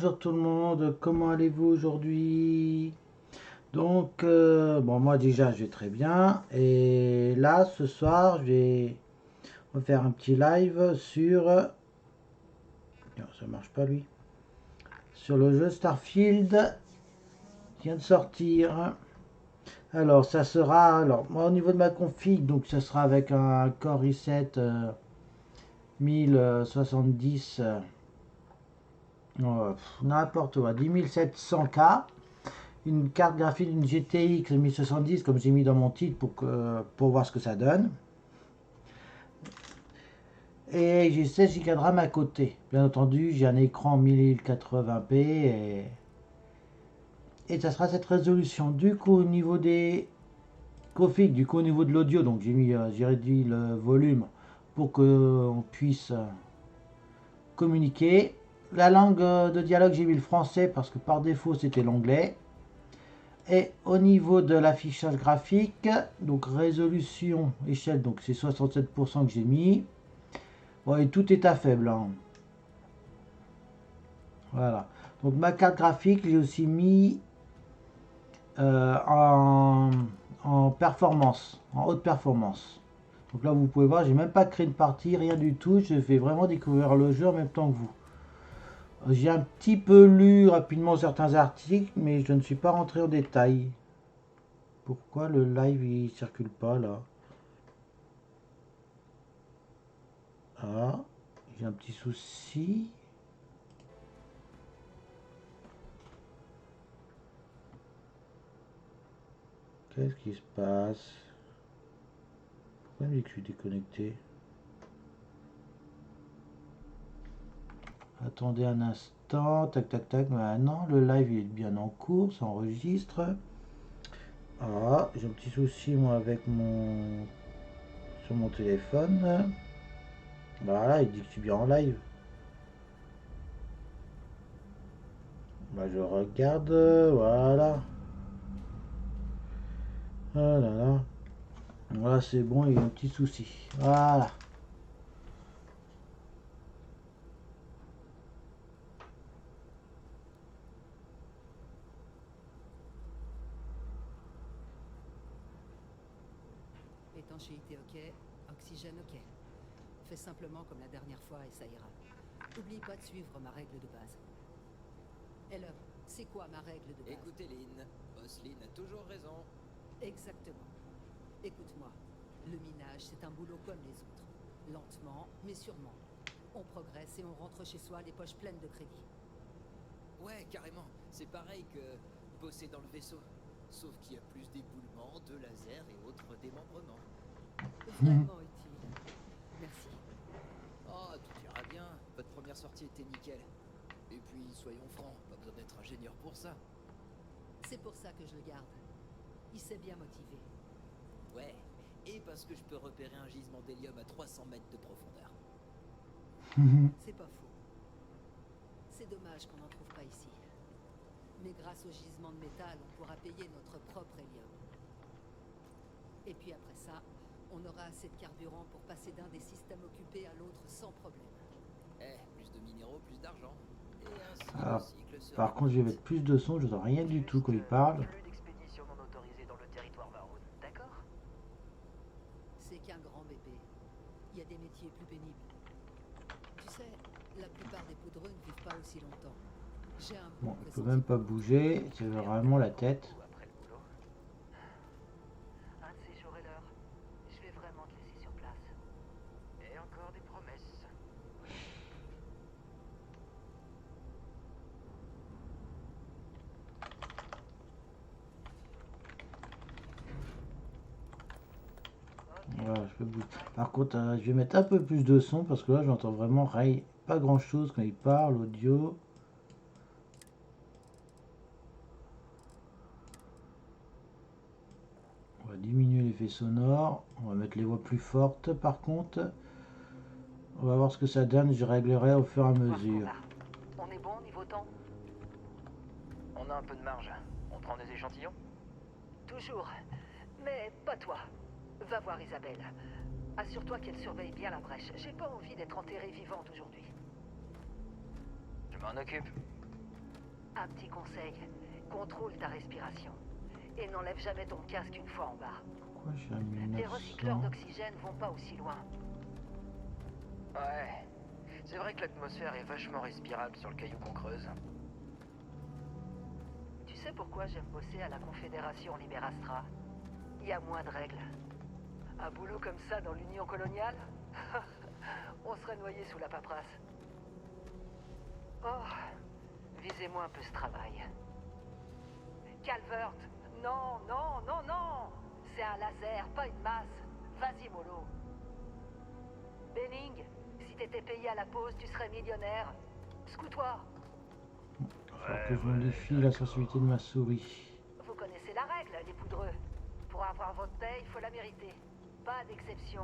bonjour tout le monde, comment allez-vous aujourd'hui? Donc, bon, moi déjà je vais très bien. Et là, ce soir, je vais refaire un petit live sur. Non, ça marche pas lui. Sur le jeu Starfield qui vient de sortir. Alors, ça sera. Alors, moi au niveau de ma config, donc ça sera avec un Core i7 1070. N'importe quoi, 10700K. Une carte graphique d'une GTX 1070 comme j'ai mis dans mon titre pour voir ce que ça donne. Et j'ai 16 Go de RAM à côté. Bien entendu, j'ai un écran 1080p et ça sera cette résolution. Du coup, au niveau des configs, du coup, au niveau de l'audio, donc j'ai réduit le volume pour qu'on puisse communiquer. La langue de dialogue, j'ai mis le français parce que par défaut, c'était l'anglais. Et au niveau de l'affichage graphique, donc résolution, échelle, donc c'est 67% que j'ai mis. Bon, et tout est à faible, hein. Voilà. Donc ma carte graphique, j'ai aussi mis euh, en, en performance, en haute performance. Donc là, vous pouvez voir, j'ai même pas créé une partie, rien du tout. Je fais vraiment découvrir le jeu en même temps que vous. J'ai un petit peu lu rapidement certains articles, mais je ne suis pas rentré en détail. Pourquoi le live il circule pas là? Ah, j'ai un petit souci. Qu'est-ce qui se passe? Pourquoi il me dit que je suis déconnecté? Attendez un instant. Tac, tac, tac. Maintenant, le live il est bien en cours. Ça enregistre. Ah, j'ai un petit souci moi avec mon sur mon téléphone. Voilà, il dit que je suis bien en live. Bah, je regarde. Voilà. Ah là là. Voilà, c'est bon, il y a un petit souci. Voilà. Étanchéité ok, oxygène ok. Fais simplement comme la dernière fois et ça ira. Oublie pas de suivre ma règle de base. Hello, c'est quoi ma règle de base? Écoutez Lynn, Boss Lynn a toujours raison. Exactement. Écoute-moi, le minage c'est un boulot comme les autres. Lentement, mais sûrement. On progresse et on rentre chez soi les poches pleines de crédit. Ouais, carrément. C'est pareil que bosser dans le vaisseau. Sauf qu'il y a plus d'éboulements, de lasers et autres démembrements. Vraiment utile. Merci. Oh, tout ira bien. Votre première sortie était nickel. Et puis, soyons francs, pas besoin d'être ingénieur pour ça. C'est pour ça que je le garde. Il s'est bien motivé. Ouais, et parce que je peux repérer un gisement d'hélium à 300 mètres de profondeur. C'est pas faux. C'est dommage qu'on n'en trouve pas ici. Mais grâce au gisement de métal, on pourra payer notre propre hélium. Et puis après ça, on aura assez de carburant pour passer d'un des systèmes occupés à l'autre sans problème. Eh, plus de minéraux, plus d'argent. Et ainsi, Ah, le cycle se par contre, je vais répète. mettre plus de son, je n'entends rien du tout quand il parle. Plus d'expéditions non autorisées dans le territoire Varun, d'accord? C'est qu'un grand bébé. Il y a des métiers plus pénibles. Tu sais, la plupart des poudreux ne vivent pas aussi longtemps. J'ai un bon Bon, il peut même pas pressentiment. bouger, c'est vraiment la tête. Après le boulot. Un de ces jours et l'heure, je vais vraiment te laisser sur place. Et encore des promesses. Voilà, je peux bouger. Par contre, je vais mettre un peu plus de son parce que là, j'entends vraiment pas grand chose quand il parle, audio. On va diminuer l'effet sonore. On va mettre les voix plus fortes par contre. On va voir ce que ça donne. Je réglerai au fur et à Voir ce qu'on mesure. a. On est bon niveau temps? On a un peu de marge. On prend des échantillons? Toujours. Mais pas toi. Va voir Isabelle. Assure-toi qu'elle surveille bien la brèche. J'ai pas envie d'être enterré vivante aujourd'hui. Je m'en occupe. Un petit conseil, contrôle ta respiration. Et n'enlève jamais ton casque une fois en bas. Pourquoi j'ai un Les recycleurs 900? d'oxygène vont pas aussi loin. Ouais. C'est vrai que l'atmosphère est vachement respirable sur le caillou qu'on creuse. Tu sais pourquoi j'aime bosser à la Confédération Liberastra? Il y a moins de règles. Un boulot comme ça dans l'Union coloniale? On serait noyé sous la paperasse. Oh, visez-moi un peu ce travail. Calvert, non, non, non, non! C'est un laser, pas une masse. Vas-y, mollo. Benning, si t'étais payé à la pause, tu serais millionnaire. Scoot-toi. Alors que je modifie la sensibilité de ma souris. Vous connaissez la règle, les poudreux. Pour avoir votre paie, il faut la mériter. Pas d'exception.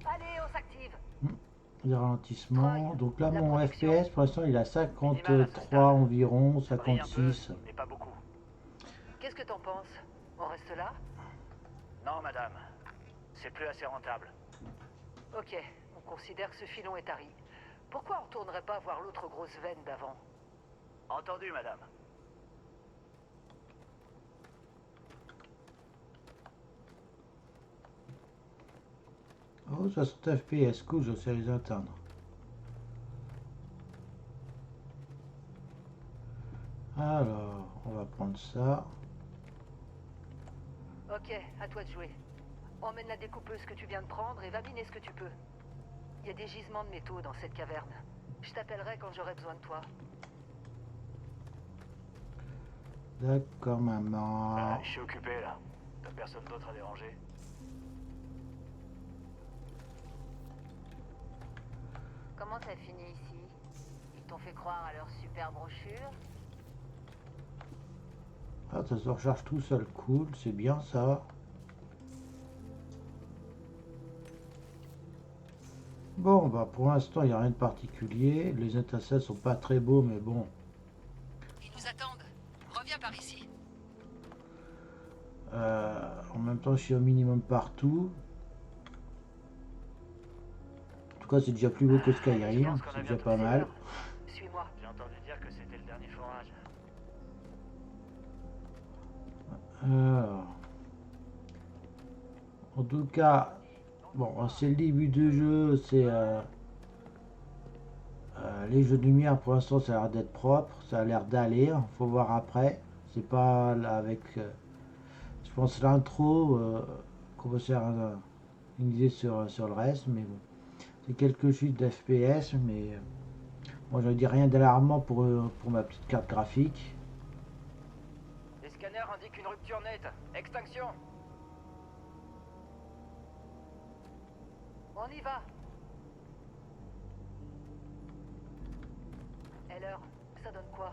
Allez, on s'active. Les ralentissements. Donc là, La mon protection. FPS, pour l'instant, il est à 53 environ, Ça brille un peu, 56. mais pas beaucoup. Qu'est-ce que t'en penses? On reste là? Non, madame. C'est plus assez rentable. Ok, on considère que ce filon est tari. Pourquoi on retournerait pas voir l'autre grosse veine d'avant? Entendu, madame. Oh, 60 FPS, cool, je sais les atteindre. Alors, on va prendre ça. Ok, à toi de jouer. Emmène la découpeuse que tu viens de prendre et va miner ce que tu peux. Il y a des gisements de métaux dans cette caverne. Je t'appellerai quand j'aurai besoin de toi. D'accord, maman. Je suis occupé, là. T'as personne d'autre à déranger? Comment ça finit ici? Ils t'ont fait croire à leur super brochure? Ah, ça se recharge tout seul, cool, c'est bien ça. Bon, bah pour l'instant, il n'y a rien de particulier. Les étincelles sont pas très beaux, mais bon. Ils nous attendent. Reviens par ici. En même temps, je suis au minimum partout. En tout cas, c'est déjà plus beau que Skyrim, c'est déjà pas mal. Suis-moi. J'ai entendu dire que c'était le dernier forage. Alors. En tout cas, bon, c'est le début de jeu, c'est les jeux de lumière pour l'instant ça a l'air d'être propre, ça a l'air d'aller, faut voir après. C'est pas là avec, je pense l'intro qu'on va se faire une idée sur le reste, mais bon, c'est quelques chutes d'FPS, mais moi je dis rien d'alarmant pour ma petite carte graphique. Les scanners indiquent une rupture nette. Extinction. On y va. Heller, ça donne quoi?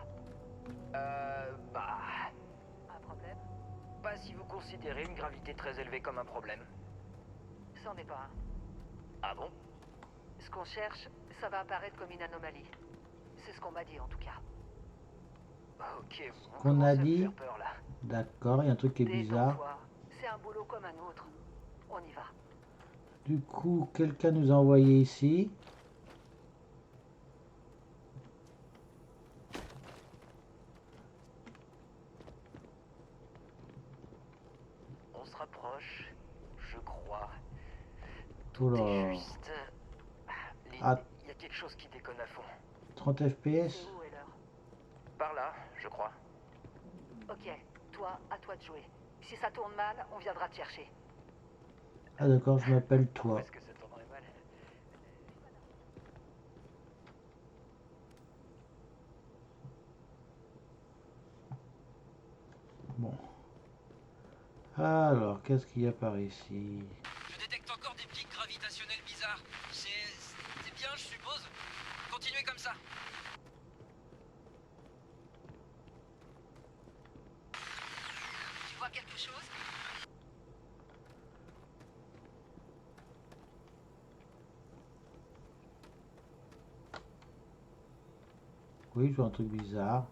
Bah... Un problème? Pas si vous considérez une gravité très élevée comme un problème. C'en est pas un. Ah bon? Ce qu'on cherche, ça va apparaître comme une anomalie. C'est ce qu'on m'a dit en tout cas. Ok, vous Qu'on a commencez à me dit. faire peur, là. D'accord, il y a un truc qui est bizarre. Détends-toi. C'est un boulot comme un autre. On y va. Du coup, quelqu'un nous a envoyé ici. On se rapproche, je crois. Oula. Tout est juste... Lynn, Ah. il y a quelque chose qui déconne à fond. 30 FPS. C'est où, Heller? Par là, je crois. Ok, toi, à toi de jouer. Si ça tourne mal, on viendra te chercher. Ah d'accord, je m'appelle Où toi. est-ce que ça tournerait mal? Bon. Alors, qu'est-ce qu'il y a par ici? Je détecte encore des pics gravitationnels bizarres. C'est bien, je suppose. Continuez comme ça. Tu vois quelque chose? Oui, je vois un truc bizarre.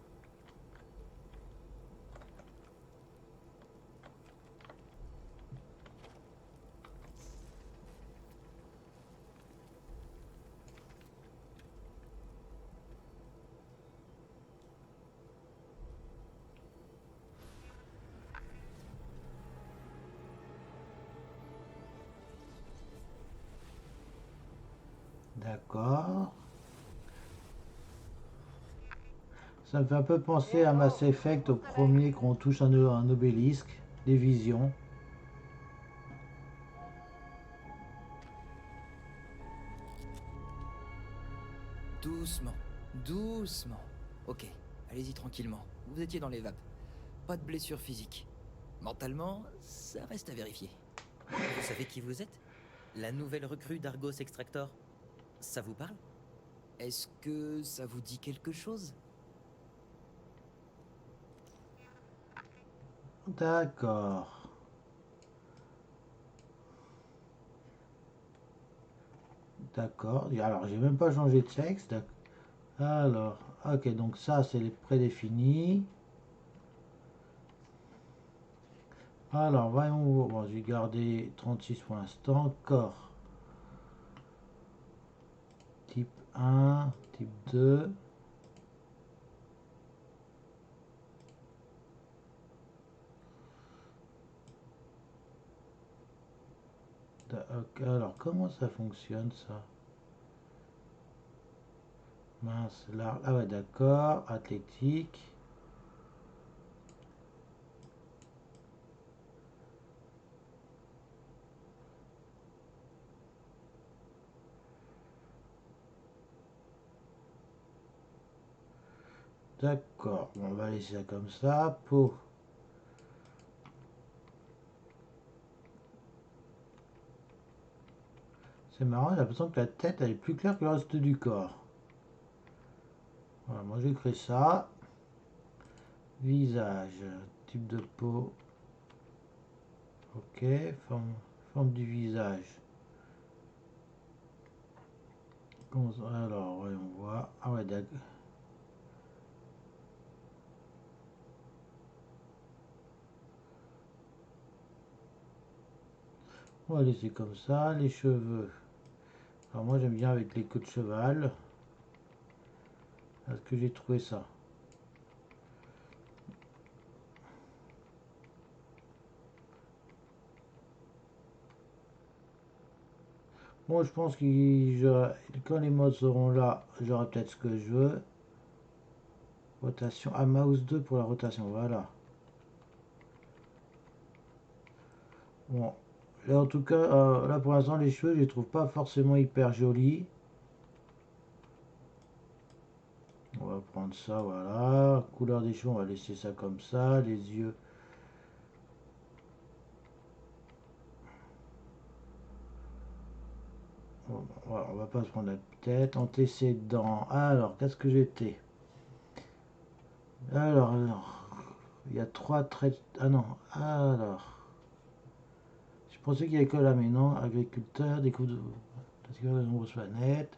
D'accord. Ça me fait un peu penser à Mass Effect, au premier, quand on touche un obélisque, des visions. Doucement, doucement. Ok, allez-y tranquillement. Vous étiez dans les vapes. Pas de blessure physique. Mentalement, ça reste à vérifier. Vous savez qui vous êtes? La nouvelle recrue d'Argos Extractor. Ça vous parle? Est-ce que ça vous dit quelque chose? D'accord. D'accord. Alors, j'ai même pas changé de sexe. Alors, ok, donc ça, c'est les prédéfinis. Alors, voyons voir. Bon, j'ai gardé 36 pour l'instant. Corps. Type 1, type 2. Ok, alors, comment ça fonctionne, ça? Mince, là. Ah ouais, d'accord. Athlétique. D'accord. Bon, on va laisser ça comme ça. Peau. C'est marrant, j'ai l'impression que la tête, elle est plus claire que le reste du corps. Voilà, moi j'ai créé ça. Visage, type de peau. Ok, forme du visage. Alors, voyons voir. Ah ouais, d'accord. On va laisser comme ça. Les cheveux. Alors moi j'aime bien avec les queues de cheval. Est-ce que j'ai trouvé ça? Bon, je pense que quand les modes seront là, j'aurai peut-être ce que je veux. Rotation. Ah, mouse 2 pour la rotation, voilà. Bon, là en tout cas, là pour l'instant, les cheveux, je les trouve pas forcément hyper jolis. On va prendre ça, voilà. Couleur des cheveux, on va laisser ça comme ça. Les yeux. Bon, voilà, on va pas se prendre la tête. Antécédent. Alors, qu'est-ce que j'étais? Alors, il y a 3 traits. Ah non, alors. Je pensais qu'il y avait que là, mais non. Agriculteur, découvre de nombreuses planètes.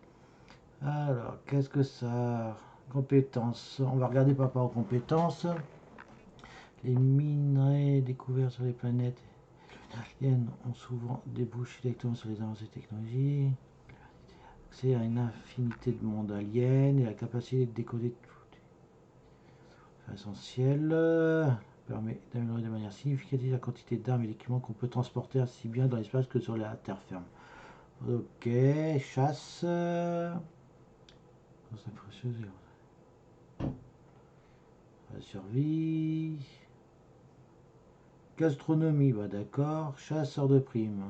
Alors, qu'est-ce que ça? Compétences. On va regarder par rapport aux compétences. Les minerais découverts sur les planètes aliens ont souvent débouché directement sur les avancées technologiques. C'est à une infinité de mondes aliens et la capacité de décoder tout essentiel permet d'améliorer de manière significative la quantité d'armes et d'équipements qu'on peut transporter aussi bien dans l'espace que sur la terre ferme. Ok, chasse. La survie. Gastronomie, bah d'accord. Chasseur de primes.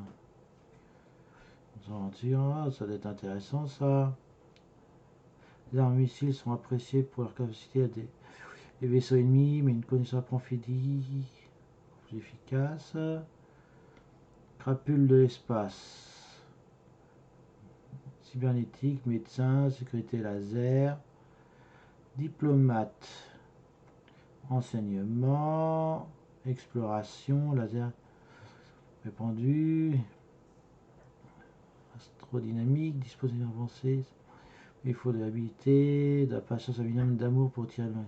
Ça doit être intéressant ça. Les armes missiles sont appréciées pour leur capacité à des vaisseaux ennemis, mais une connaissance approfondie plus efficace. Crapule de l'espace. Cybernétique, médecin, sécurité laser. Diplomate. Enseignement. Exploration, laser répandu. Astrodynamique, dispositif avancé. Il faut de l'habilité, de la patience, un minimum d'amour pour tirer loin.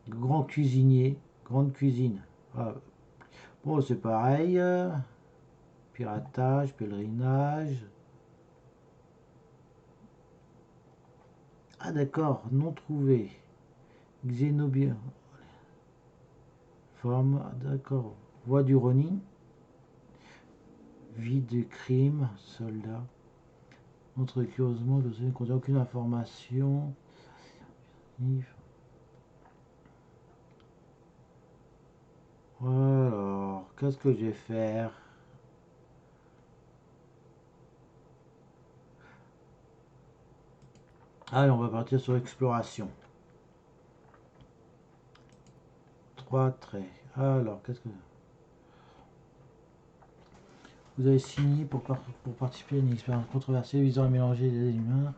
Grand cuisinier, grande cuisine. Ah, bon, c'est pareil. Piratage, pèlerinage. Ah d'accord, non trouvé. Xénobien. Forme, d'accord. Voie du Ronin. Vie de crime, soldat. Montre curieusement que vous ne contient aucune information. Alors, qu'est-ce que je vais faire? Allez, on va partir sur l'exploration. 3 traits. Alors, qu'est-ce que... Vous avez signé pour participer à une expérience controversée visant à mélanger les humains.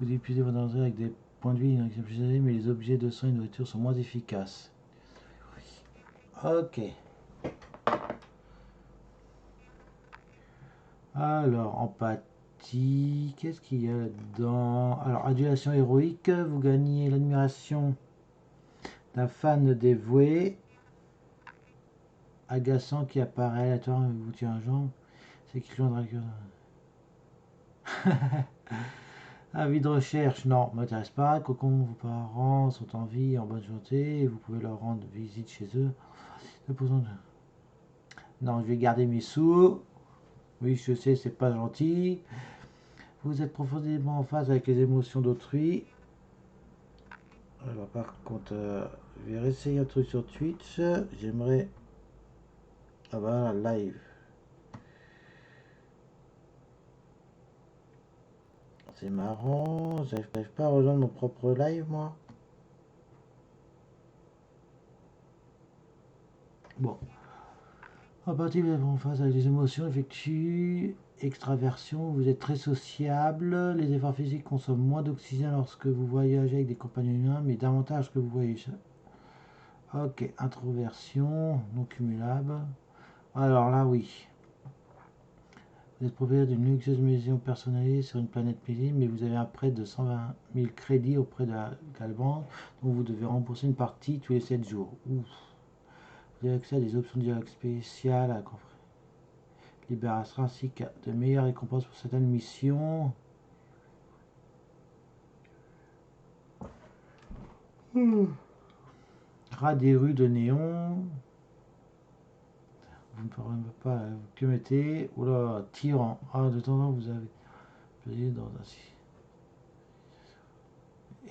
Vous épuisez votre danger avec des points de vie inexceptionnels, mais les objets de soins et de nourriture sont moins efficaces. Ok. Alors, empathie, qu'est-ce qu'il y a là-dedans? Alors, adulation héroïque, vous gagnez l'admiration d'un fan dévoué. Agaçant qui apparaît aléatoirement et vous tire un jambe. C'est qui clone Dracula. Avis de recherche, non, m'intéresse pas. Cocon, vos parents sont en vie, en bonne santé, et vous pouvez leur rendre visite chez eux. Non, je vais garder mes sous. Oui, je sais, c'est pas gentil. Vous êtes profondément en phase avec les émotions d'autrui. Alors, par contre, je vais réessayer un truc sur Twitch. J'aimerais. Ah bah, live. C'est marrant, j'arrive pas à rejoindre mon propre live, moi. Bon. En partie, vous êtes en face avec les émotions, effectue extraversion, vous êtes très sociable, les efforts physiques consomment moins d'oxygène lorsque vous voyagez avec des compagnons humains, mais davantage que vous voyagez. Ok, introversion, non cumulable. Alors là, oui. Vous êtes propriétaire d'une luxueuse maison personnalisée sur une planète paisible, mais vous avez un prêt de 120 000 crédits auprès de la banque, dont vous devez rembourser une partie tous les 7 jours. Ouf. Vous avez accès à des options de dialogue spéciales, à libération ainsi qu'à de meilleures récompenses pour certaines missions. Ras des rues de néon. Vous ne parvenez pas que mettez. Oula, tyran. Ah, de temps en temps, vous avez pesé dans un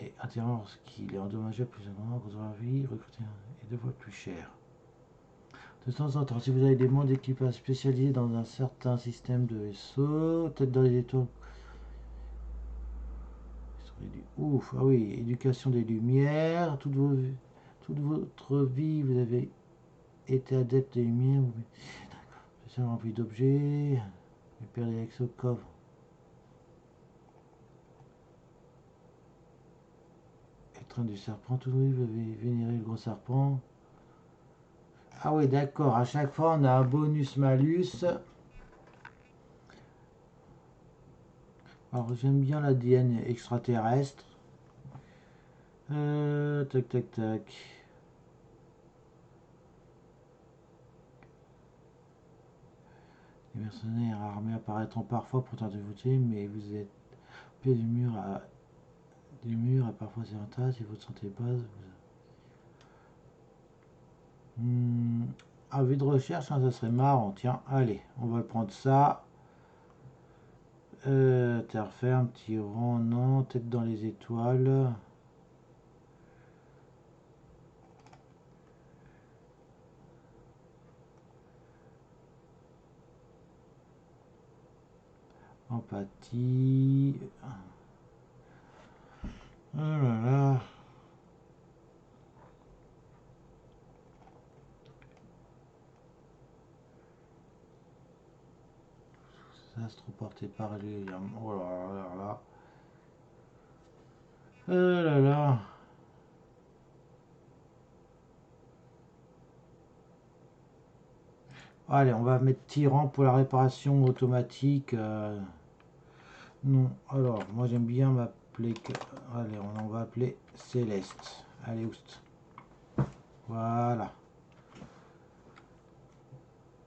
et attirant lorsqu'il est endommagé plus important contre la vie, recruter est 2 fois plus cher. De temps en temps, si vous avez des membres d'équipage spécialisés dans un certain système de vaisseau, peut-être dans les étoiles. Ouf, ah oui, éducation des lumières, toute votre vie, vous avez été adepte des lumières, vous spécial rempli d'objets, et perdez l'accès au coffre. Étreinte du serpent, tout oui, vous avez vénéré le gros serpent. Ah oui, d'accord, à chaque fois on a un bonus-malus. Alors j'aime bien l'ADN extraterrestre. Tac tac tac. Les mercenaires armés apparaîtront parfois pour tenter de vous tuer, mais vous êtes au pied du mur à parfois c'est un tas si vous ne sentez pas. À vue de recherche, hein, ça serait marrant. Tiens, allez, on va prendre ça. Terre ferme, tyran, non, tête dans les étoiles. Empathie. Oh là là. Ça se transporter par les. Oh là là là. Oh là là. Allez, on va mettre tyran pour la réparation automatique. Non, alors, moi j'aime bien m'appeler. Allez, on va appeler Céleste. Allez, oust. Voilà.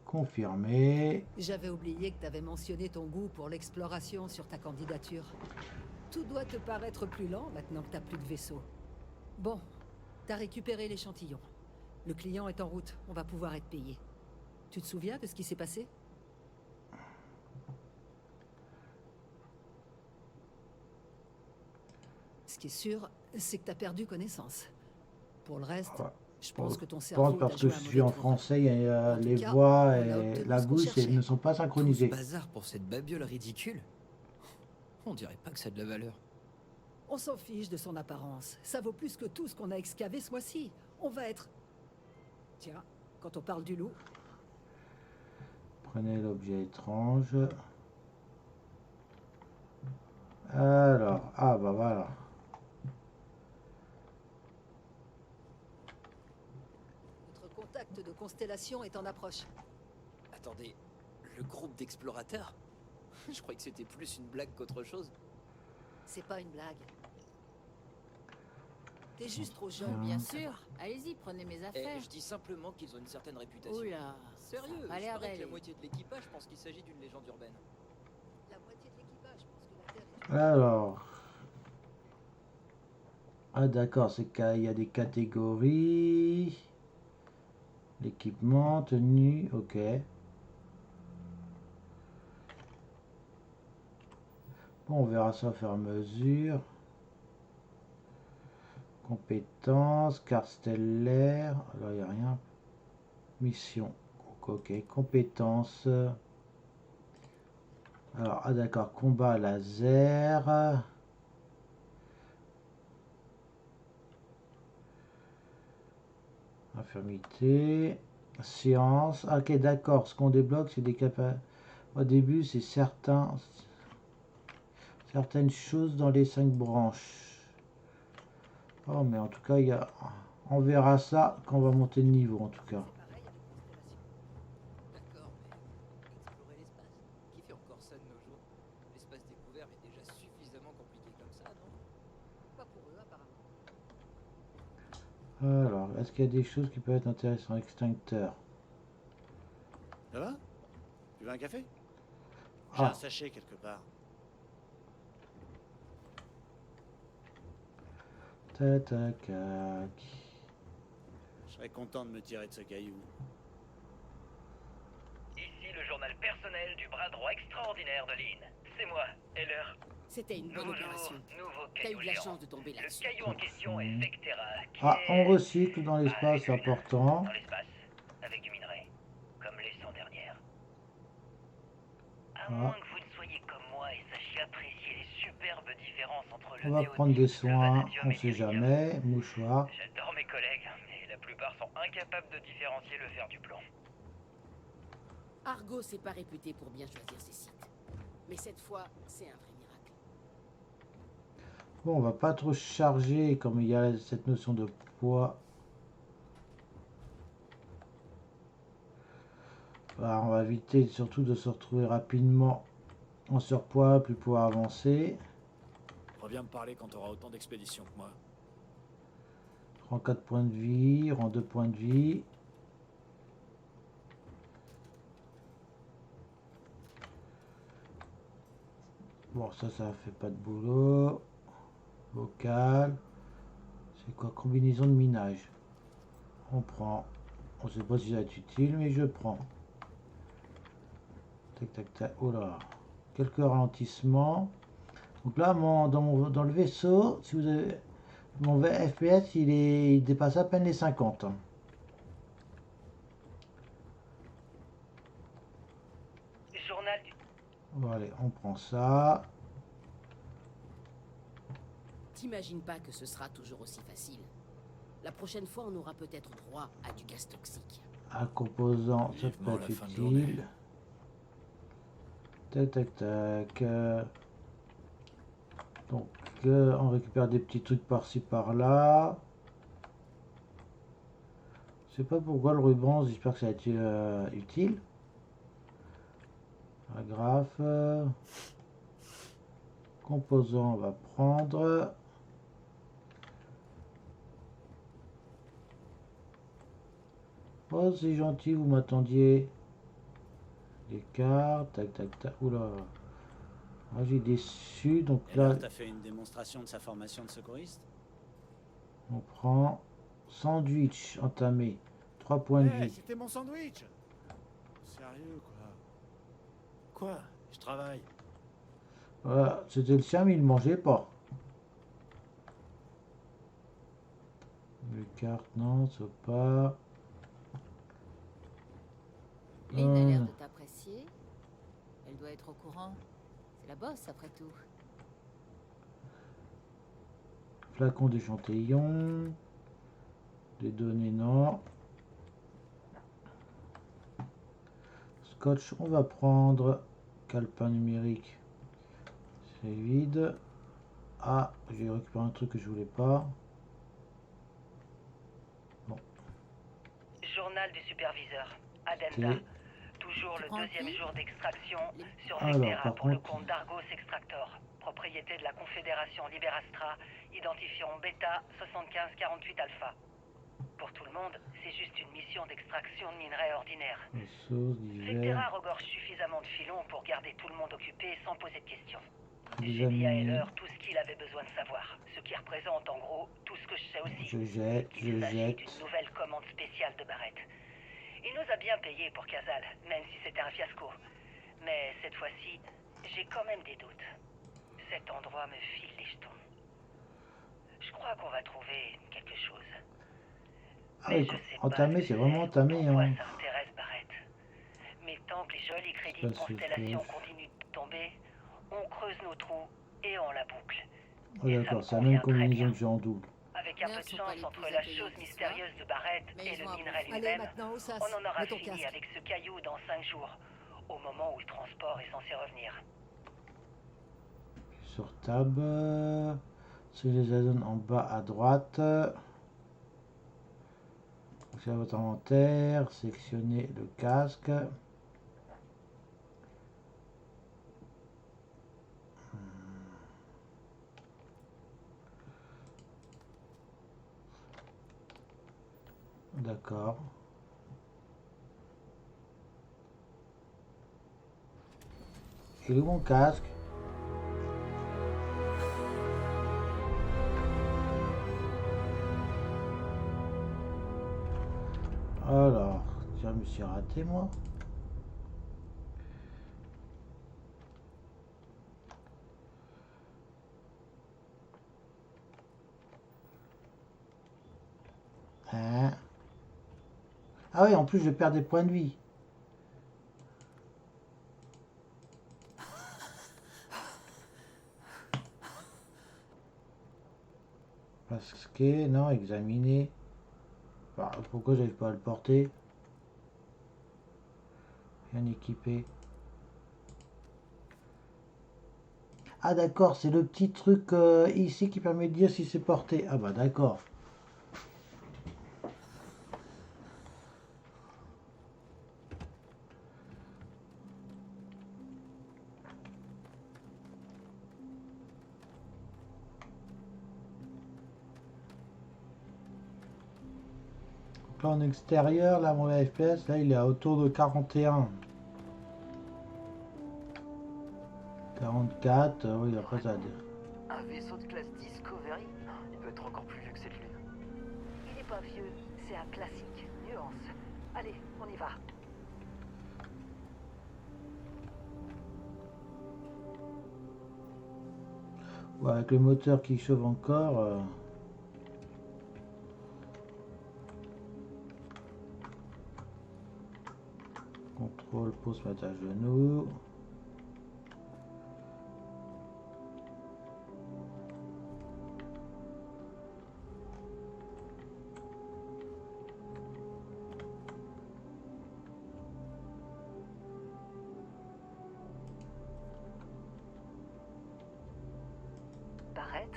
Confirmé. J'avais oublié que tu avais mentionné ton goût pour l'exploration sur ta candidature. Tout doit te paraître plus lent maintenant que t'as plus de vaisseau. Bon, t'as récupéré l'échantillon. Le client est en route, on va pouvoir être payé. Tu te souviens de ce qui s'est passé? qui est sûr, c'est que t'as perdu connaissance. Pour le reste, Ouais. je pense que ton Je cerveau pense parce t'a que joué je un suis mauvais en tour. français et En tout les cas, voix on a et obtenu la ce qu'on bouche cherchait. ne sont pas Tout ce synchronisées. bazar pour cette babiole ridicule. On dirait pas que ça a de la valeur. On s'en fiche de son apparence. Ça vaut plus que tout ce qu'on a excavé ce mois-ci. On va être... Tiens, quand on parle du loup, Prenez l'objet étrange. Alors, ah bah voilà. notre contact de constellation est en approche. Attendez, le groupe d'explorateurs? Je croyais que c'était plus une blague qu'autre chose. C'est pas une blague. T'es juste trop jeune. Bien sûr. Allez-y, prenez mes Et affaires. je dis simplement qu'ils ont une certaine réputation. Oula. Sérieux, ça a pas je l'air parie que la d'aller. moitié de l'équipage pense qu'il s'agit d'une légende urbaine. La moitié de l'équipage pense que la Terre est... Alors. Ah d'accord, c'est qu'il y a des catégories. L'équipement, tenue, ok. Bon, on verra ça au fur et à mesure. Compétences, carte stellaire. Alors, il n'y a rien. Mission. Ok, compétences. Alors, ah d'accord, combat laser. Infirmité. Science. Ah, ok, d'accord. Ce qu'on débloque, c'est des capacités. Au début, c'est certaines choses dans les 5 branches. Oh, mais en tout cas, on verra ça quand on va monter de niveau, en tout cas. C'est pareil avec constellation. D'accord, mais explorer l'espace? Qui fait encore ça de nos jours? L'espace découvert est déjà suffisamment compliqué comme ça, non? Pas pour eux, apparemment. Alors, est-ce qu'il y a des choses qui peuvent être intéressantes? Extincteur. Ça va? Tu veux un café? J'ai un Ah, sachet quelque part. tatacac. Je serais content de me tirer de ce caillou. Ici le journal personnel du bras droit extraordinaire de Lynn. C'est moi, Heller. C'était une bonne Nouveau jour, opération. nouveau T'as caillou eu de la géant. chance de tomber Le là-dessus. caillou en question est Vectera, qui Ah, est... on recycle dans l'espace, c'est important. Dans l'espace, avec du minerai, comme les 100 dernières. À Ah. moins que vous ne soyez comme moi et sachiez apprécier les superbes différences entre le On va néodyme, prendre des le soins, vanadium on et sait l'iridium. jamais. Mouchoir. J'adore mes collègues, mais la plupart sont incapables de différencier le fer du plomb. Argo s'est pas réputé pour bien choisir ses sites. Mais cette fois, c'est un vrai miracle. Bon, on va pas trop charger comme il y a cette notion de poids. Voilà, on va éviter surtout de se retrouver rapidement en surpoids, plus pouvoir avancer. Reviens me parler quand tu auras autant d'expéditions que moi. Rend 4 points de vie, rend 2 points de vie. Bon, ça fait pas de boulot. Vocal. C'est quoi? Combinaison de minage. On prend. On sait pas si ça va être utile, mais je prends. Tac, tac, tac. Oh là. Quelques ralentissements. Donc là, dans le vaisseau, si vous avez. Mon FPS, il dépasse à peine les 50. Journal du... Bon, allez, on prend ça. T'imagines pas que ce sera toujours aussi facile. La prochaine fois, on aura peut-être droit à du gaz toxique. Un composant, ça peut Vivement être la fin de journée. utile. Tac, tac, tac. Donc, on récupère des petits trucs par-ci, par-là. Je sais pas pourquoi le ruban, j'espère que ça va être utile. Paragraphe. Composant, on va prendre. Oh, c'est gentil, vous m'attendiez. Des cartes, tac, tac, tac. Oula. Ah, j'ai déçu, donc Et là, alors, t'as fait une démonstration de sa formation de secouriste? on prend sandwich entamé. 3 points de Eh, vie. c'était mon sandwich! Sérieux, quoi? Quoi? Je travaille. Voilà, c'était le sien, mais il ne mangeait pas. Les cartes, non, ça pas. Lynn a l'air de t'apprécier. Elle doit être au courant. C'est la bosse, après tout. Flacon d'échantillon. Des données, non. Scotch, on va prendre. Calepin numérique. C'est vide. Ah, j'ai récupéré un truc que je voulais pas. Bon. Journal du superviseur. Adenza. C'est... Toujours Tu le prends un deuxième pli jour d'extraction sur Alors, Vectera par pour le contre- compte d'Argos Extractor, propriété de la Confédération Liberastra, identifiant Beta 7548 Alpha. Pour tout le monde, c'est juste une mission d'extraction de minerais ordinaire. Ressources Vectera divers. regorge suffisamment de filons pour garder tout le monde occupé sans poser de questions. J'ai dit à Examiner. Heller tout ce qu'il avait besoin de savoir, ce qui représente en gros tout ce que je sais aussi. Je jette, je Il s'agit jette. d'une nouvelle commande spéciale de Barrett. Il nous a bien payé pour Casal, même si c'était un fiasco. Mais cette fois-ci, j'ai quand même des doutes. Cet endroit me file les jetons. Je crois qu'on va trouver quelque chose. Ah Mais oui, je sais entamé, pas c'est vraiment entamé. pourquoi Hein. ça intéresse Barrett. Mais tant que les jolis crédits de Ça, c'est constellation fait. continuent de tomber, on creuse nos trous et on la boucle. Oh, Et ça d'accord, me c'est la même convient très combinaison bien. que j'ai en double. Avec un Nerfs peu de sont pas chance les entre plus la accueillants chose qui mystérieuse de Barrett Mais et ils le ont un minerai bon- lui-même, Allez, maintenant, au sas. on en aura Mets ton fini casque. avec ce caillou dans 5 jours, au moment où le transport est censé revenir. Sur tab. C'est les add-ons en bas à droite. C'est votre inventaire. Sélectionnez le casque. D'accord. Et le bon casque. Alors, tiens, je me suis raté moi. Hein? Ah oui, en plus je perds des points de vie. Masquer, non, examiner. Ah, pourquoi j'arrive pas à le porter? Bien équipé. Ah d'accord, c'est le petit truc ici qui permet de dire si c'est porté. Ah bah d'accord. Là en extérieur, là mon FPS, là il est à autour de 41. 44, oui après ça va dire. Un vaisseau de classe Discovery, il peut être encore plus vieux que cette lune. Il n'est pas vieux, c'est un classique. Nuance. Allez, on y va. Ouais, avec le moteur qui chauffe encore. Contrôle pour se mettre à genoux. Barrett?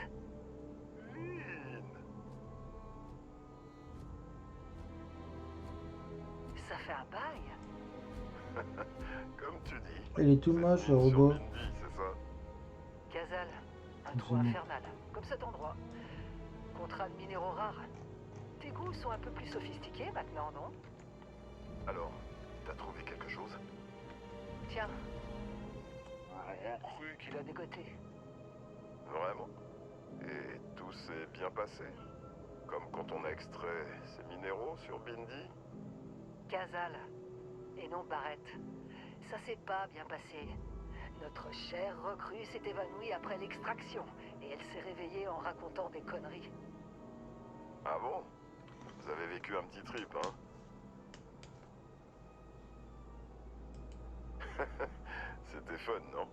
Ça fait un bail. Comme tu dis. Il est tout cette moche le mine sur robot. Bindi, c'est ça? Casal, un trou Absolument. infernal, comme cet endroit. Contrat de minéraux rares. Tes goûts sont un peu plus sophistiqués maintenant, non? Alors, t'as trouvé quelque chose? Tiens. On cru qu'il a dégoté. Vraiment? Et tout s'est bien passé? Comme quand on a extrait ces minéraux sur Bindi? Casal, et non Barrett. Ça s'est pas bien passé. Notre chère recrue s'est évanouie après l'extraction, et elle s'est réveillée en racontant des conneries. Ah bon? Vous avez vécu un petit trip, hein? C'était fun, non?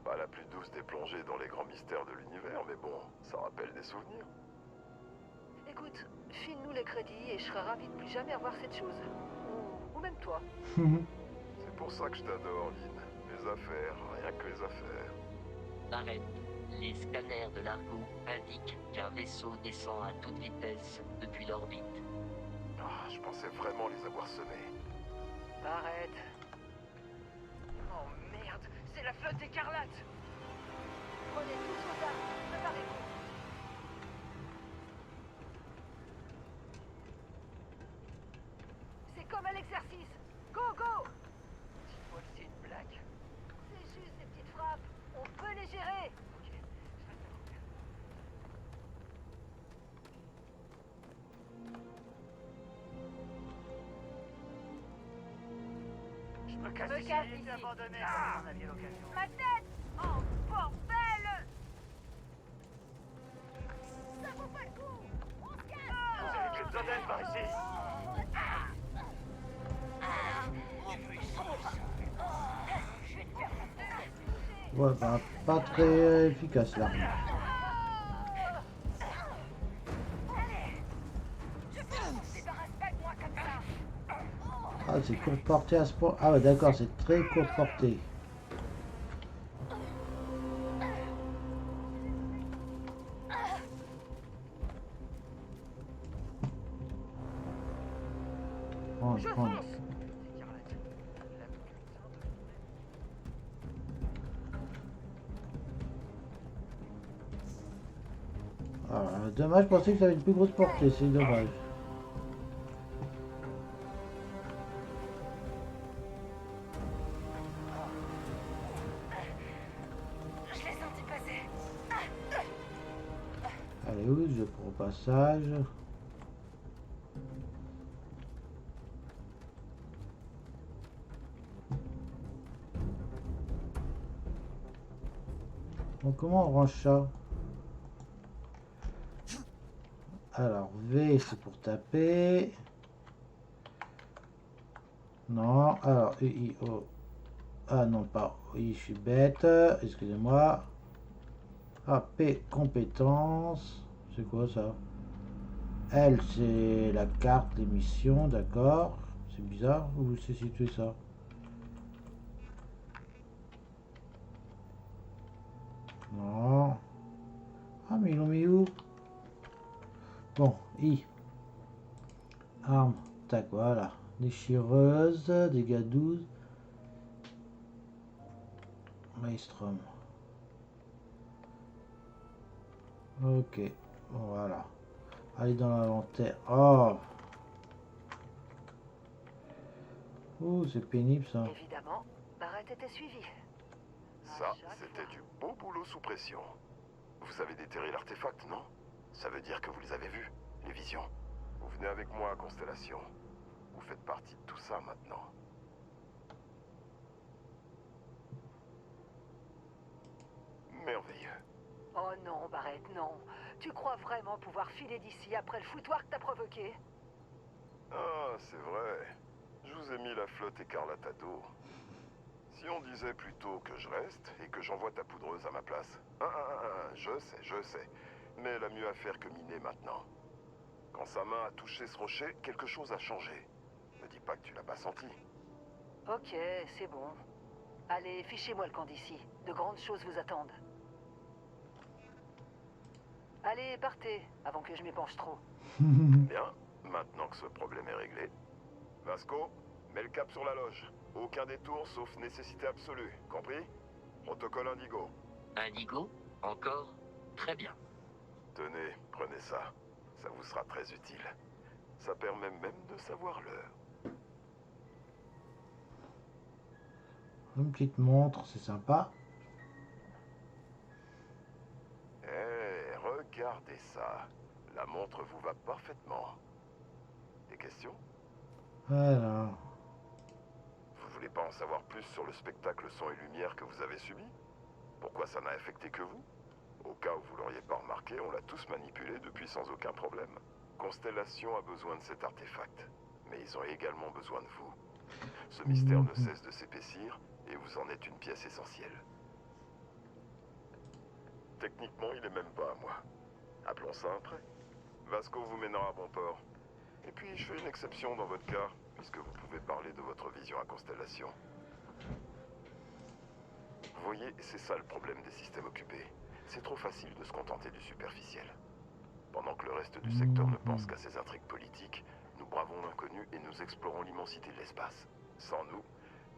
Pas la plus douce des plongées dans les grands mystères de l'univers, mais bon, ça rappelle des souvenirs. Écoute, file-nous les crédits et je serais ravi de plus jamais revoir cette chose. Ou même toi. C'est pour ça que je t'adore, Lynn. Les affaires, rien que les affaires. Arrête. Les scanners de l'Argo indiquent qu'un vaisseau descend à toute vitesse depuis l'orbite. Ah, je pensais vraiment les avoir semés. Arrête. Oh merde, c'est la flotte écarlate. Prenez tous vos armes, préparez-vous. C'est comme à l'exercice. Go, go. Dis-moi que c'est une blague. C'est juste des petites frappes. On peut les gérer. Ok, je reste à couvert. Je me casse Me ici. casse d'ici. Abandonné Ah. on en aviez l'occasion. Ma tête. Oh, bordel. Ça vaut pas le coup. On se casse. Vous avez plus besoin d'aide par ici. Ouais, bah, pas très efficace là. Ah, c'est court portée à ce point. Ah, ouais, d'accord, c'est très court portée. Prends, Je prends. fonce. Ah, dommage, je pensais que ça avait une plus grosse portée, c'est dommage. Je l'ai senti passer. Allez, où je prends au passage. Donc comment on range ça? Alors V c'est pour taper. Non, alors U, I, O. Ah non, pas I, je suis bête. Excusez-moi. Ah, P, compétences. C'est quoi ça? L, c'est la carte, les missions, d'accord. C'est bizarre, où c'est situé ça? Non. Ah, mais ils l'ont mis où? Bon, I. Arme, tac, voilà. Déchireuse, dégâts 12. Maelstrom. Ok, bon, voilà. Allez dans l'inventaire. Oh! Oh, c'est pénible ça. Évidemment, Barrett était suivi. Ça, c'était du beau boulot sous pression. Vous avez déterré l'artefact, non? Ça veut dire que vous les avez vus, les visions. Vous venez avec moi à Constellation. Vous faites partie de tout ça maintenant. Merveilleux. Oh non, Barrett, non. Tu crois vraiment pouvoir filer d'ici après le foutoir que t'as provoqué? Ah, c'est vrai. Je vous ai mis la flotte écarlate à dos. Si on disait plutôt que je reste et que j'envoie ta poudreuse à ma place. Je sais. Mais elle a mieux à faire que miner maintenant. Quand sa main a touché ce rocher, quelque chose a changé. Ne dis pas que tu l'as pas senti. Ok, c'est bon. Allez, fichez-moi le camp d'ici. De grandes choses vous attendent. Allez, partez, avant que je m'épanche trop. Bien, maintenant que ce problème est réglé. Vasco, mets le cap sur la loge. Aucun détour sauf nécessité absolue, compris? Protocole Indigo. Indigo? Encore? Très bien. Tenez, prenez ça. Ça vous sera très utile. Ça permet même de savoir l'heure. Une petite montre, c'est sympa. Eh, regardez ça. La montre vous va parfaitement. Des questions? Alors, Vous voulez pas en savoir plus sur le spectacle son et lumière que vous avez subi? Pourquoi ça n'a affecté que vous? Au cas où vous l'auriez pas remarqué, on l'a tous manipulé depuis sans aucun problème. Constellation a besoin de cet artefact, mais ils ont également besoin de vous. Ce mystère ne cesse de s'épaissir, et vous en êtes une pièce essentielle. Techniquement, il est même pas à moi. Appelons ça un prêt. Vasco vous mènera à bon port. Et puis, je fais une exception dans votre cas, puisque vous pouvez parler de votre vision à Constellation. Vous voyez, c'est ça le problème des systèmes occupés. C'est trop facile de se contenter du superficiel. Pendant que le reste du secteur ne pense qu'à ses intrigues politiques, nous bravons l'inconnu et nous explorons l'immensité de l'espace. Sans nous,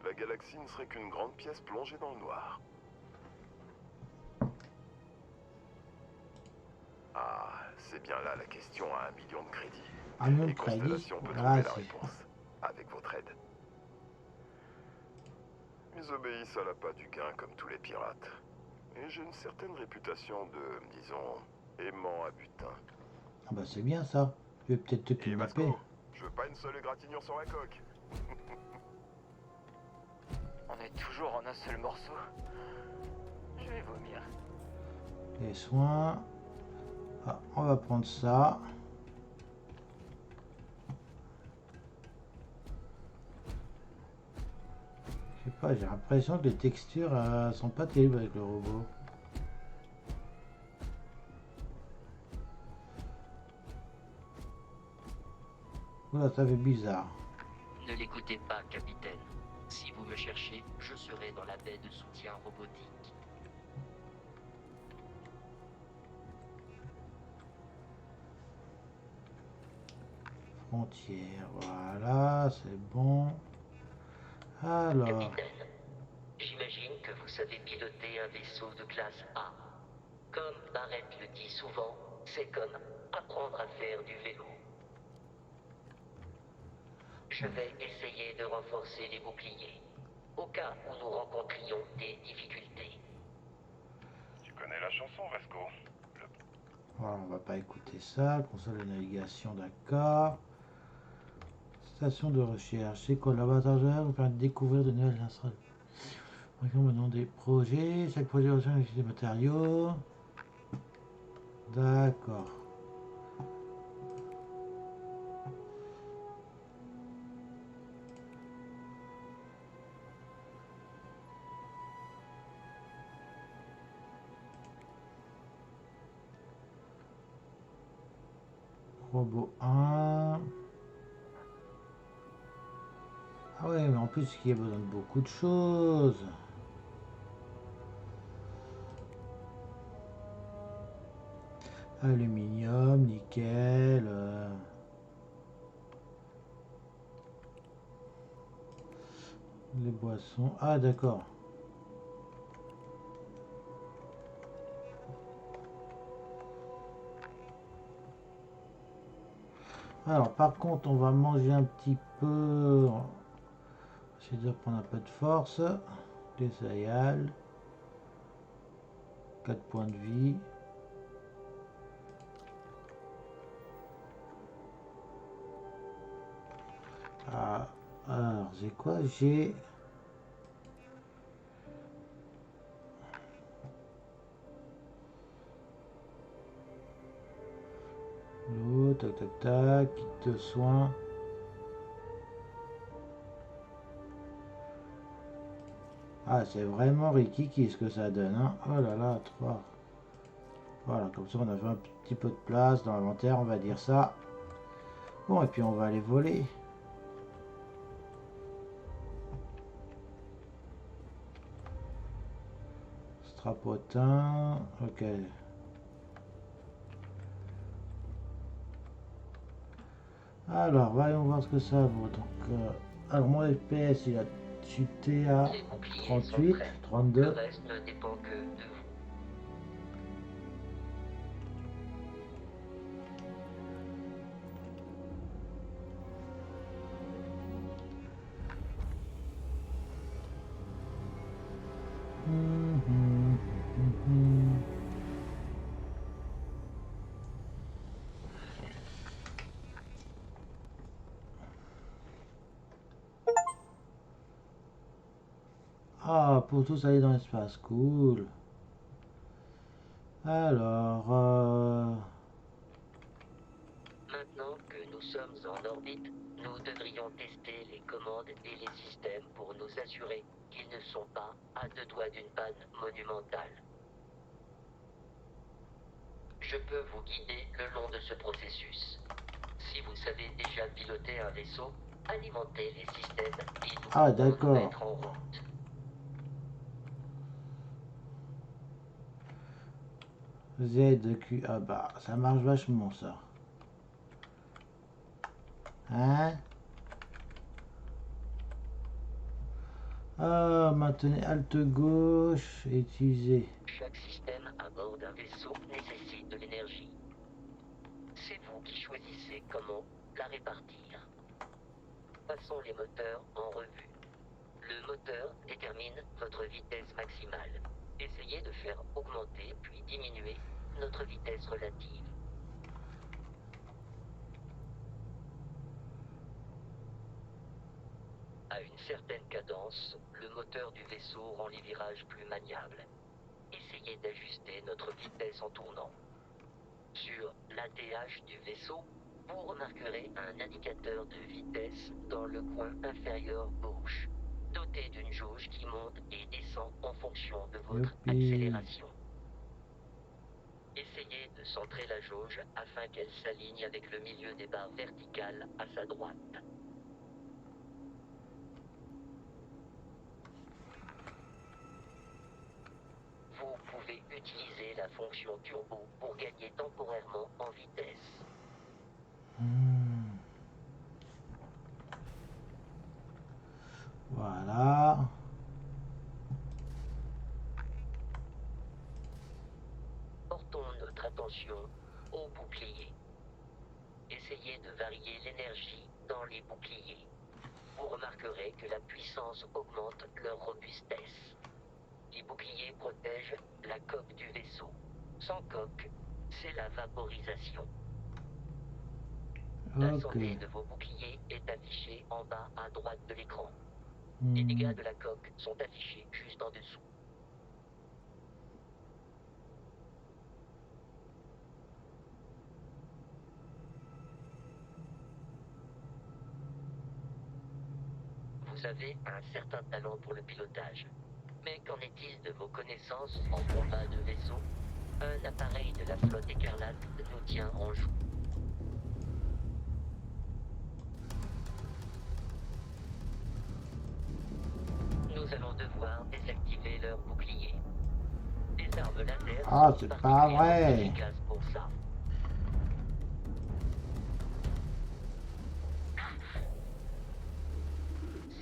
la galaxie ne serait qu'une grande pièce plongée dans le noir. Ah, c'est bien là la question à 1 million de crédits. 1 million de Et crédits. Constellation peut Voilà, trouver la réponse, avec votre aide. Ils obéissent à l'appât du gain comme tous les pirates. Et j'ai une certaine réputation de, disons, aimant à butin. Ah bah c'est bien ça. Je vais peut-être te Et kidnapper. Vasco, je veux pas une seule égratignure sur la coque. On est toujours en un seul morceau. Je vais vomir. Les soins. Ah, on va prendre ça. Je sais pas, j'ai l'impression que les textures sont pas terribles avec le robot. Oula, ça fait bizarre. Ne l'écoutez pas, capitaine. Si vous me cherchez, je serai dans la baie de soutien robotique. Frontière, voilà, c'est bon. Alors, Capitaine, j'imagine que vous savez piloter un vaisseau de classe A. Comme Barrett le dit souvent, c'est comme apprendre à faire du vélo. Je vais essayer de renforcer les boucliers, au cas où nous rencontrions des difficultés. Tu connais la chanson, Vasco? voilà, on va pas écouter ça. Console de navigation, d'accord. Station de recherche, c'est collaborateurs vous permet de découvrir de nouvelles instruments. Maintenant des projets, chaque projet recherche des matériaux. D'accord. Robot 1. Ah ouais, mais en plus, il y a besoin de beaucoup de choses. Aluminium, nickel. Les boissons. Ah d'accord. Alors par contre, on va manger un petit peu. Essayer de prendre un peu de force. Des céréales. 4 points de vie. Ah, alors c'est quoi? J'ai l'eau, tac tac tac, kit de soins. Ah, c'est vraiment rikiki ce que ça donne, hein. Oh là là, 3. Voilà, comme ça on a fait un petit peu de place dans l'inventaire, on va dire ça. Bon, et puis on va aller voler. Strapotin, ok. Alors, voyons voir ce que ça vaut. Donc, alors mon FPS il a chuté à Les boucliers 38, sont prêts. Le 32. reste ne dépend que de vous. Ah, pour tous aller dans l'espace, cool. Alors, Maintenant, devrions tester les commandes et les systèmes pour nous assurer qu'ils ne sont pas à deux doigts d'une panne monumentale. Je peux vous guider le long de ce processus. Si vous savez déjà piloter un vaisseau, alimentez les systèmes et nous Ah, pourrons nous d'accord. mettre en route. Z, Q, ah bah, ça marche vachement ça. Hein? Ah, maintenez Alt gauche et utilisez. Chaque système à bord d'un vaisseau nécessite de l'énergie. C'est vous qui choisissez comment la répartir. Passons les moteurs en revue. Le moteur détermine votre vitesse maximale. Essayez de faire augmenter puis diminuer notre vitesse relative. À une certaine cadence, le moteur du vaisseau rend les virages plus maniables. Essayez d'ajuster notre vitesse en tournant. Sur l'ATH du vaisseau, vous remarquerez un indicateur de vitesse dans le coin inférieur gauche, doté d'une jauge qui monte et descend en fonction de votre accélération. Essayez de centrer la jauge afin qu'elle s'aligne avec le milieu des barres verticales à sa droite. Vous pouvez utiliser la fonction turbo pour gagner temporairement en vitesse. Voilà. Portons notre attention aux boucliers. Essayez de varier l'énergie dans les boucliers. Vous remarquerez que la puissance augmente leur robustesse. Les boucliers protègent la coque du vaisseau. Sans coque, c'est la vaporisation. La santé de vos boucliers est affichée en bas à droite de l'écran. Les dégâts de la coque sont affichés juste en dessous. Vous avez un certain talent pour le pilotage. Mais qu'en est-il de vos connaissances en combat de vaisseau? Un appareil de la flotte écarlate nous tient en joue. Nous allons devoir désactiver leur bouclier. Les armes laser Ah, sont c'est pas particulièrement vrai. efficaces pour ça.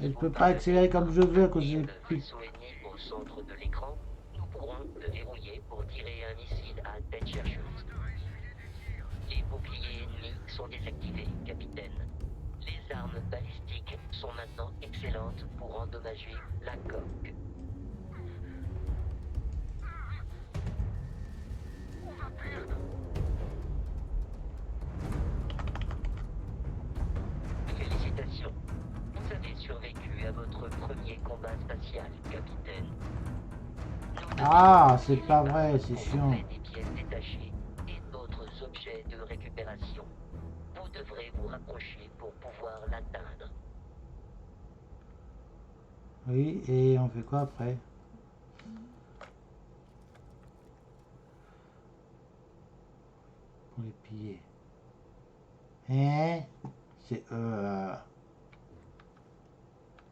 Et je peux pas accélérer comme je veux à cause des Le plus. vaisseau ennemi au centre de l'écran, nous pourrons le verrouiller pour tirer un missile à tête chercheuse. Les boucliers ennemis sont désactivés, capitaine. Les armes balistiques sont maintenant excellentes pour endommager la coque. Félicitations. Vous avez survécu à votre premier combat spatial, capitaine. Ah, c'est pas vrai, c'est chiant. Des pièces détachées et d'autres objets de récupération. Vous devrez vous rapprocher pour pouvoir l'atteindre. Oui, et on fait quoi après? Pour les piller. Hein?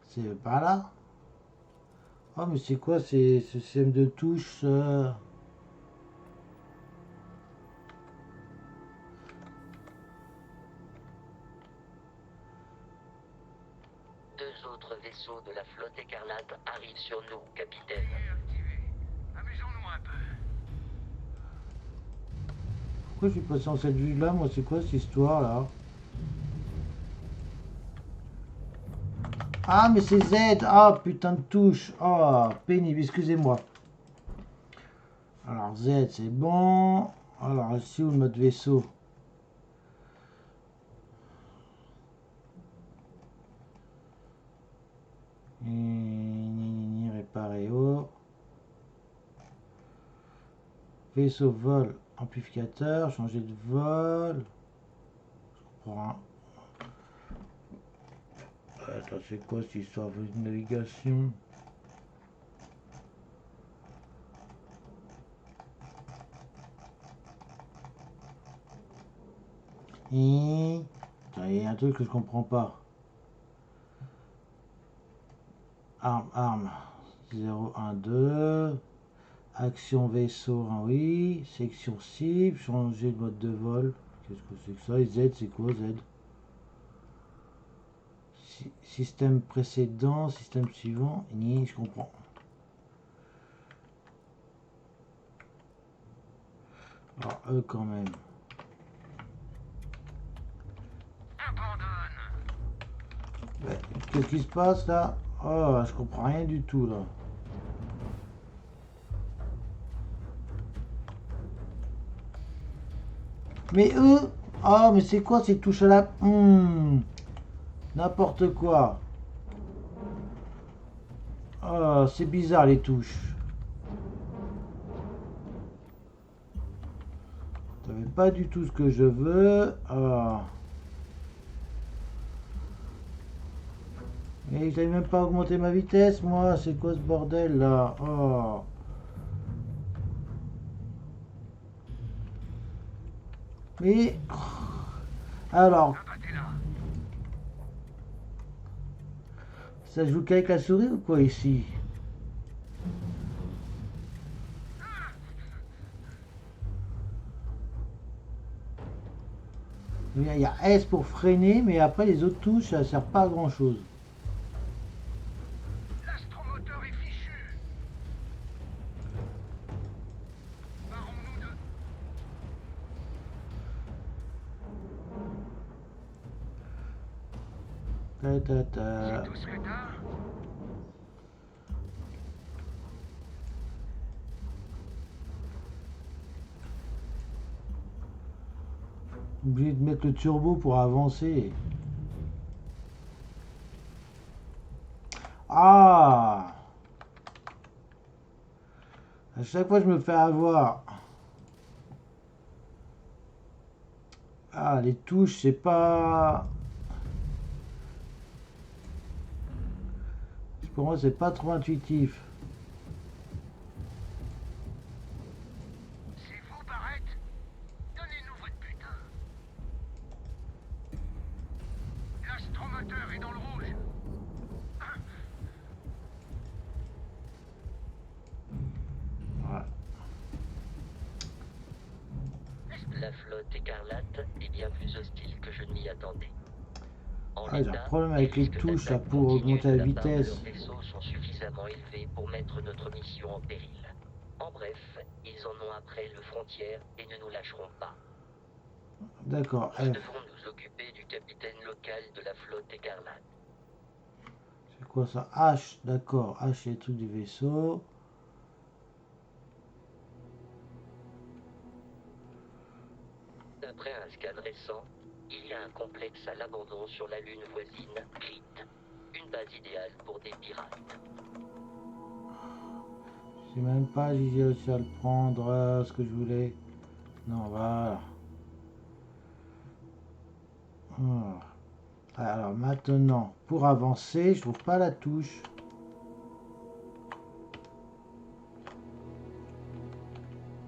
C'est pas là? Oh, mais c'est quoi ce système de touches? Deux autres vaisseaux de la flotte écarlate arrivent sur nous, capitaine. Amusons-nous un peu. Pourquoi je suis passé en cette vue là? Moi, c'est quoi cette histoire là? Ah, mais c'est Z! Ah, putain de touche! Oh, pénible, excusez-moi. Alors, Z, c'est bon. Alors, ici où le mode vaisseau? Réparer haut. Vaisseau vol amplificateur, changer de vol. Je comprends. attends, c'est quoi cette histoire de navigation? Il y a un truc que je comprends pas. Arme. 0, 1, 2. Action vaisseau, oui. Section cible. Changer de mode de vol. Qu'est-ce que c'est que ça? Et Z, c'est quoi Z? Système précédent, système suivant. Ni, je comprends. Alors, eux quand même. Ouais, qu'est-ce qui se passe là? Oh, je comprends rien du tout là. Mais eux, oh, mais c'est quoi ces touches à la... N'importe quoi. Oh, c'est bizarre les touches. Ça fait pas du tout ce que je veux. Oh. Mais j'avais même pas augmenté ma vitesse, moi. C'est quoi ce bordel là? Oh. Mais... Alors... Ça joue qu'avec la souris ou quoi ici? Il y a S pour freiner, mais après les autres touches, ça sert pas à grand chose. L'astromoteur est fichu. Barrons-nous de... C'est tout ce que t'as? Oublié de mettre le turbo pour avancer. Ah! À chaque fois je me fais avoir. Ah, les touches, c'est pas... Pour moi, c'est pas trop intuitif. C'est vous, Barrett? Donnez-nous votre butin. L'astromoteur est dans le rouge. Ouais. La flotte écarlate est bien plus hostile que je ne m'y attendais. Ah, j'ai un problème avec les touches là, pour augmenter la vitesse. Leurs vaisseaux sont suffisamment élevés pour mettre notre mission en péril. En bref, ils en ont après le frontière et ne nous lâcheront pas. D'accord. Nous devons nous occuper du capitaine local de la flotte écarlate. C'est quoi ça? H, d'accord. H, c'est le truc du vaisseau. D'après un scan récent, il y a un complexe à l'abandon sur la lune voisine, Crete. Une base idéale pour des pirates. Je sais même pas si j'ai réussi à le prendre, ce que je voulais. Non, voilà. Alors maintenant, pour avancer, je trouve pas la touche.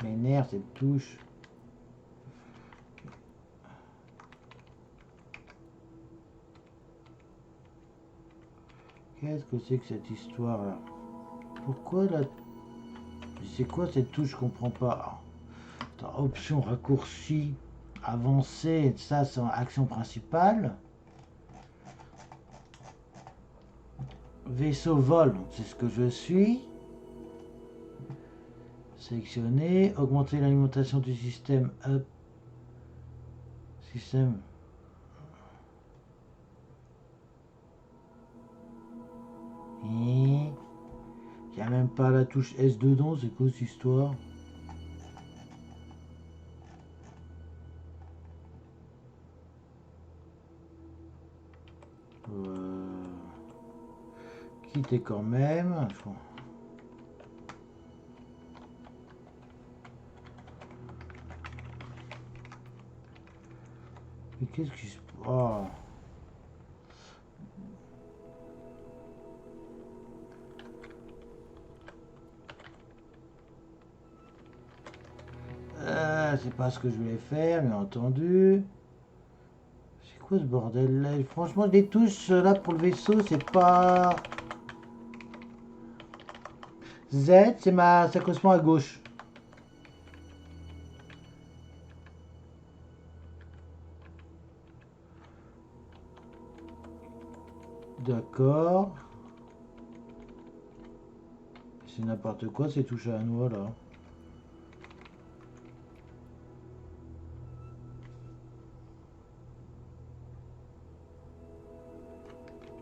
M'énerve cette touche. Qu'est-ce que c'est que cette histoire là? Pourquoi la... C'est quoi cette touche? Je comprends pas. Attends, option raccourci, avancer, ça c'est en action principale. Vaisseau vol, c'est ce que je suis. Sélectionner, augmenter l'alimentation du système up. Système. Il n'y a même pas la touche S dedans, c'est quoi cette histoire? Quitter quand même. Mais qu'est-ce qui se... Oh. c'est pas ce que je voulais faire, bien entendu. C'est quoi ce bordel là? Franchement, les touches là pour le vaisseau, c'est pas... Z, ça correspond à gauche. D'accord. C'est n'importe quoi, c'est touché à nous là.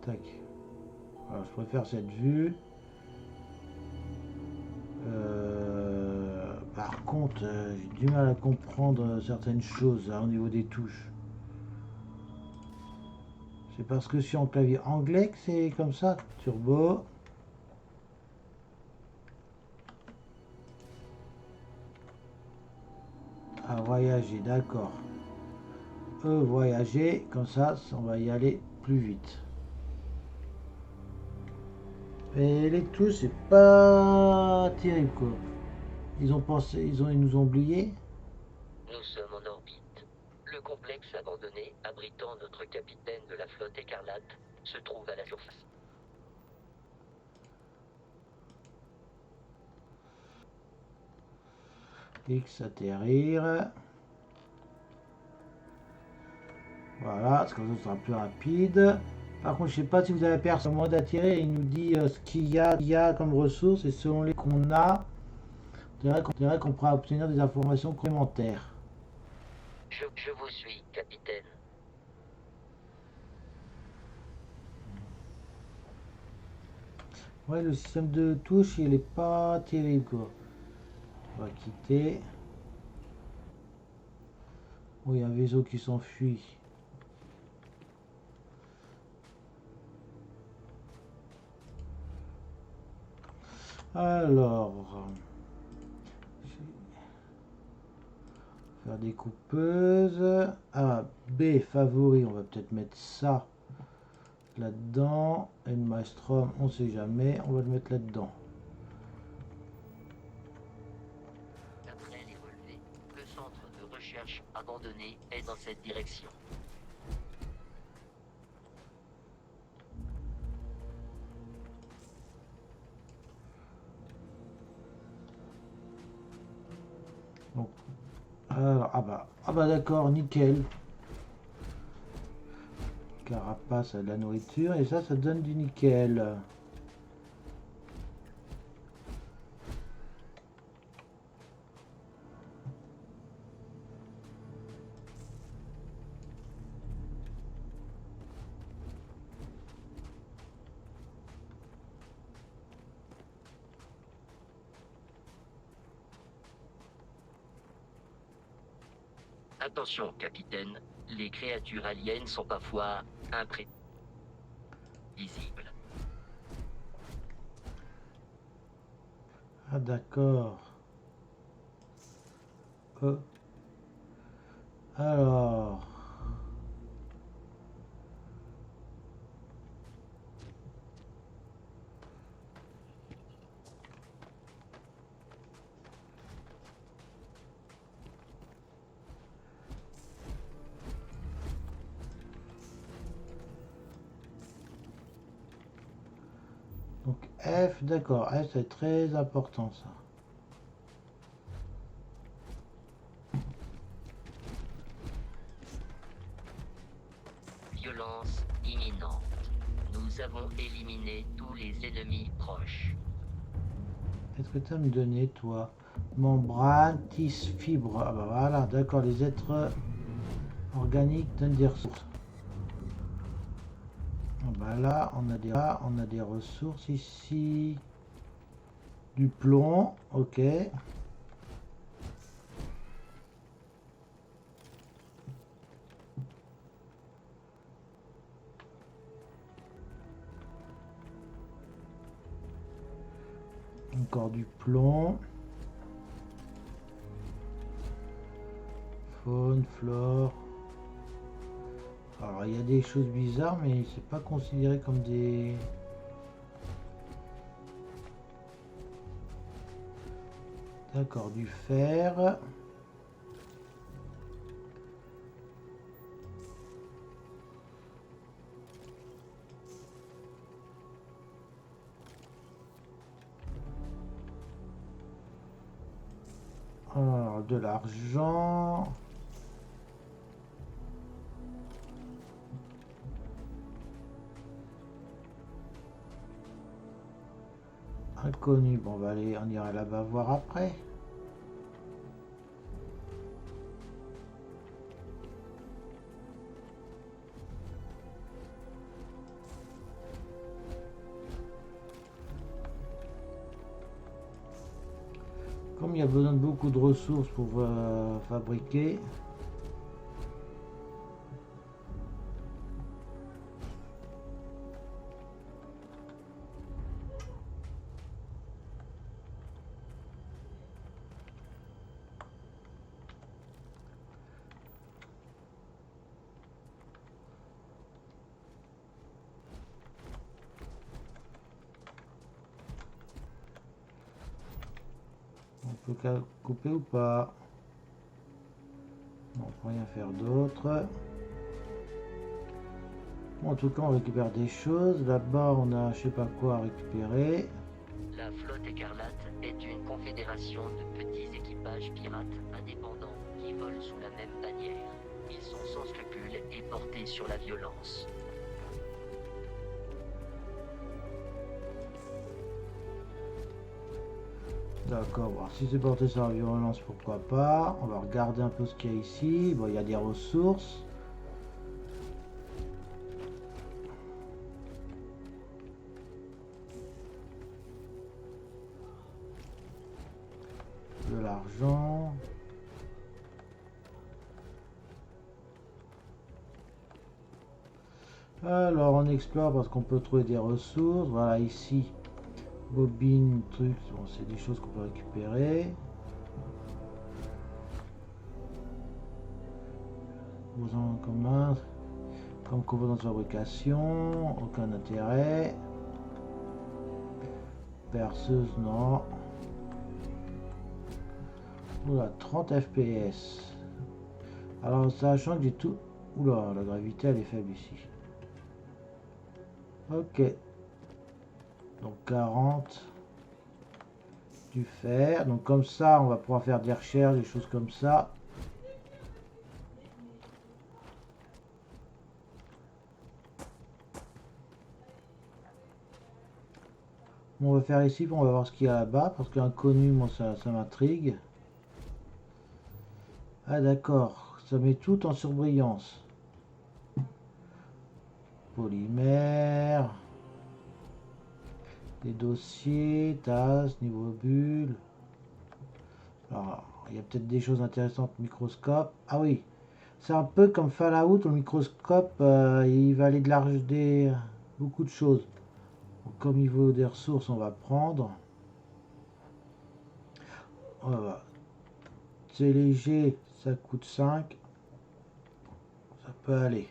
Tac. Alors, je préfère cette vue. Par contre, j'ai du mal à comprendre certaines choses là, au niveau des touches. C'est parce que je suis en clavier anglais que c'est comme ça. Turbo. À voyager, d'accord. Voyager, comme ça, on va y aller plus vite. Et les touches, c'est pas terrible quoi. Ils nous ont oubliés. Nous sommes en orbite. Le complexe abandonné, abritant notre capitaine de la flotte écarlate, se trouve à la surface. X atterrir. Voilà, parce que ça sera plus rapide. Par contre, je sais pas si vous avez aperçu au moment d'atterrir, il nous dit ce qu'il y a comme ressources et selon les qu'on a, on dirait qu'on pourra obtenir des informations complémentaires. Je vous suis, capitaine. Ouais, le système de touche, il est pas terrible quoi. On va quitter. Oh, il y a un vaisseau qui s'enfuit. Alors, faire des coupeuses. Ah, B, favori, on va peut-être mettre ça là-dedans. Et le maelstrom, on sait jamais, on va le mettre là-dedans. Après les relevés, le centre de recherche abandonné est dans cette direction. Donc, alors, ah bah d'accord, nickel. Carapace à de la nourriture et ça donne du nickel. Attention, capitaine, les créatures aliens sont parfois imprévisibles. Ah d'accord. Alors. Donc F, d'accord, F c'est très important ça. Violence imminente. Nous avons éliminé tous les ennemis proches. Qu'est-ce que tu as me donné toi? Membrane, tis, fibre. Ah bah voilà, d'accord, les êtres organiques donnent des ressources. Ah bah là, on a des ressources ici. Du plomb, ok. Encore du plomb. Faune, flore. Alors il y a des choses bizarres, mais c'est pas considéré comme des... D'accord, du fer. Alors, de l'argent. Inconnu. Bon, on va aller, on ira là-bas voir après. Comme il y a besoin de beaucoup de ressources pour fabriquer. On peut couper ou pas? Non, on peut rien faire d'autre. Bon, en tout cas, on récupère des choses. Là-bas, on a je sais pas quoi à récupérer. La flotte écarlate est une confédération de petits équipages pirates indépendants qui volent sous la même bannière. Ils sont sans scrupules et portés sur la violence. D'accord, bon, si c'est porté sur la violence, pourquoi pas. On va regarder un peu ce qu'il y a ici. Bon, il y a des ressources. De l'argent. Alors, on explore parce qu'on peut trouver des ressources. Voilà, ici. Bobine, truc, bon, c'est des choses qu'on peut récupérer. Composants en commun, comme composants de fabrication, aucun intérêt. Perceuse, non. Oula, 30 FPS. Alors, sachant que j'ai tout. Oula, la gravité elle est faible ici. Ok. Donc 40 du fer. Donc comme ça, on va pouvoir faire des recherches, des choses comme ça. On va faire ici, on va voir ce qu'il y a là-bas, parce qu'inconnu, moi ça m'intrigue. Ah d'accord, ça met tout en surbrillance. Polymère. Des dossiers, tasses, niveau bulle. Alors, il y a peut-être des choses intéressantes. Microscope. Ah oui, c'est un peu comme Fallout. Le microscope, il va aller de large beaucoup de choses. Donc, comme il veut des ressources, on va prendre. Voilà. C'est léger, ça coûte 5. Ça peut aller.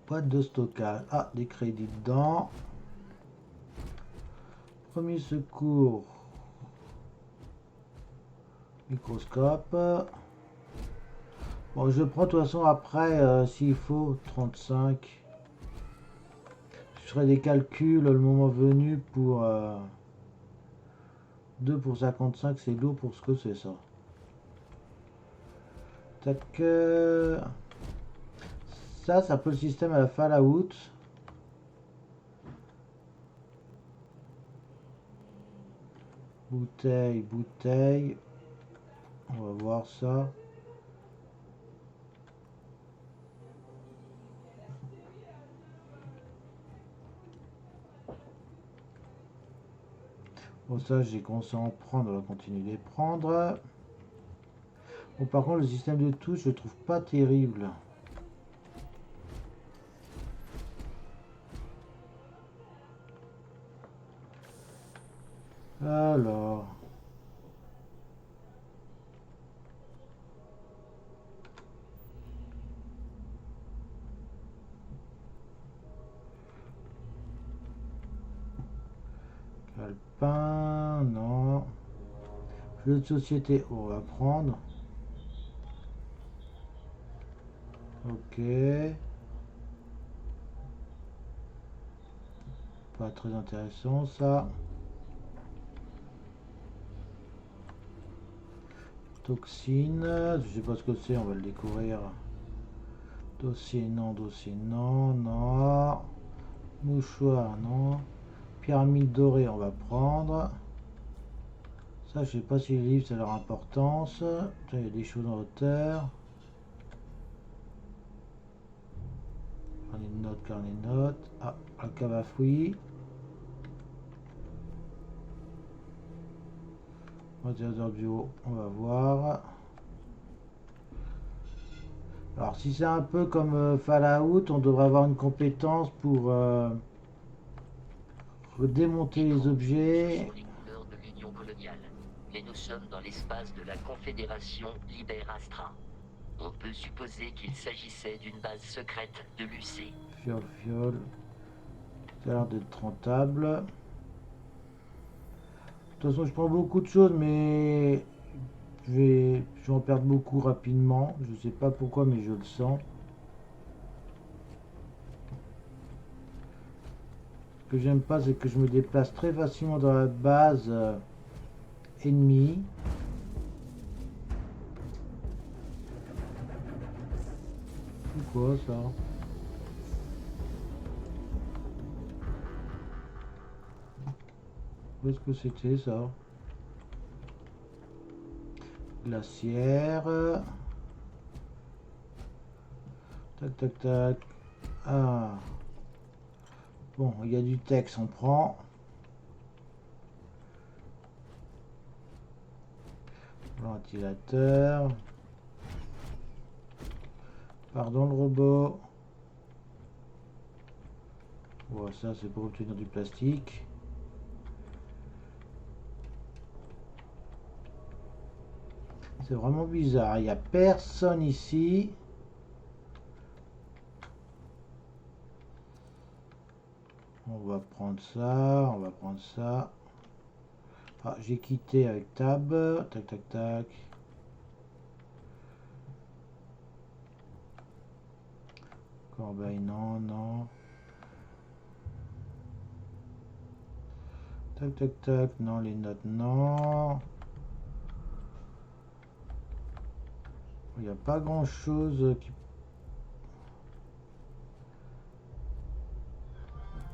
Boîte de stockage. Ah, des crédits dedans. Premier secours. Microscope. Bon, je prends de toute façon après, s'il faut, 35. Je ferai des calculs le moment venu pour 2 pour 55, c'est lourd pour ce que c'est ça. Tac. Ça peut le système à la Fallout. Bouteille, bouteille. On va voir ça. Bon, ça, j'ai commencé à en prendre. On va continuer de les prendre. Bon, par contre, le système de touche, je trouve pas terrible. Alors. Calepin, non. Jeu de société, on va prendre. Ok. Pas très intéressant ça. Toxine, je sais pas ce que c'est, on va le découvrir. Dossier non, non. Mouchoir, non. Pyramide dorée, on va prendre. Ça, je sais pas si les livres, c'est leur importance. Il y a des choses en hauteur. Carnet de notes. Ah, la cave à fouillis. Ventilateur du haut, on va voir. Alors, si c'est un peu comme Fallout, on devrait avoir une compétence pour démonter les objets. Sur les couleurs de l'Union coloniale, mais nous sommes dans l'espace de la Confédération Liber Astra. On peut supposer qu'il s'agissait d'une base secrète de l'UC. Fiole. Ça a l'air d'être rentable. De toute façon, je prends beaucoup de choses, mais je vais en perdre beaucoup rapidement. Je sais pas pourquoi, mais je le sens. Ce que j'aime pas, c'est que je me déplace très facilement dans la base ennemie. C'est quoi ça? Où est-ce que c'était ça? Glacière. Tac. Ah. Bon, il y a du texte, on prend. Ventilateur. Pardon le robot. Bon, ça c'est pour obtenir du plastique. C'est vraiment bizarre. Il n'y a personne ici. On va prendre ça. Ah, j'ai quitté avec tab. Tac. Corbeille, non. Tac. Non, les notes, non. Il n'y a pas grand chose qui...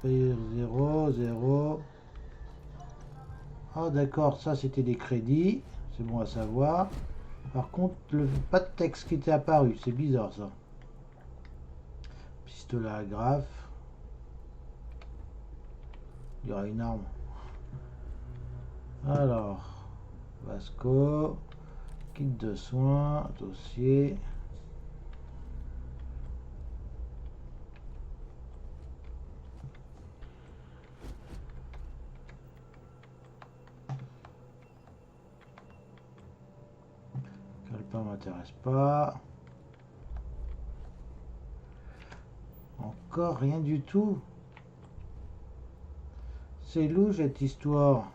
Payer 0. Ah d'accord, ça c'était des crédits. C'est bon à savoir. Par contre, pas de texte qui était apparu. C'est bizarre ça. Pistolet à graffe. Il y aura une arme. Alors, Vasco. Kit de soins, dossier. Calepin m'intéresse pas. Encore rien du tout. C'est louche cette histoire.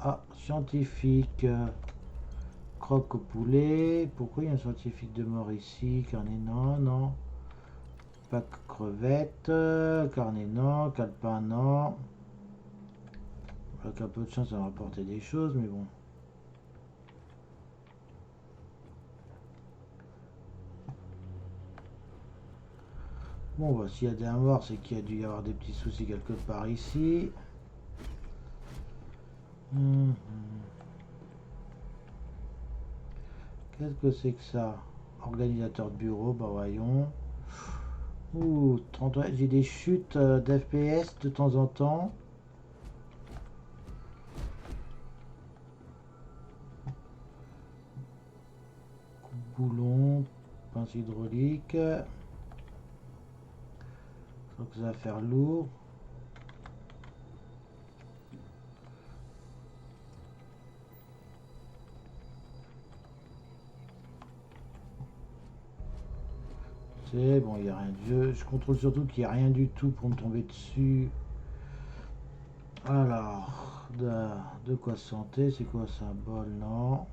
Ah, scientifique. Croque au poulet. Pourquoi il y a un scientifique de mort ici? Carnet, non. Pack crevette. Carnet, non. Calepin, non. Avec un peu de chance, ça va rapporter des choses, mais bon. Bon, bah, s'il y a des morts, c'est qu'il y a dû y avoir des petits soucis quelque part ici. Qu'est-ce que c'est que ça? Organisateur de bureau, bah voyons. Ouh, 30, j'ai des chutes d'FPS de temps en temps. Boulon, pince hydraulique. Je crois que ça va faire lourd. C'est bon, il n'y a rien de... Je contrôle surtout qu'il n'y a rien du tout pour me tomber dessus. Alors, de quoi santé, c'est quoi symbole? Non.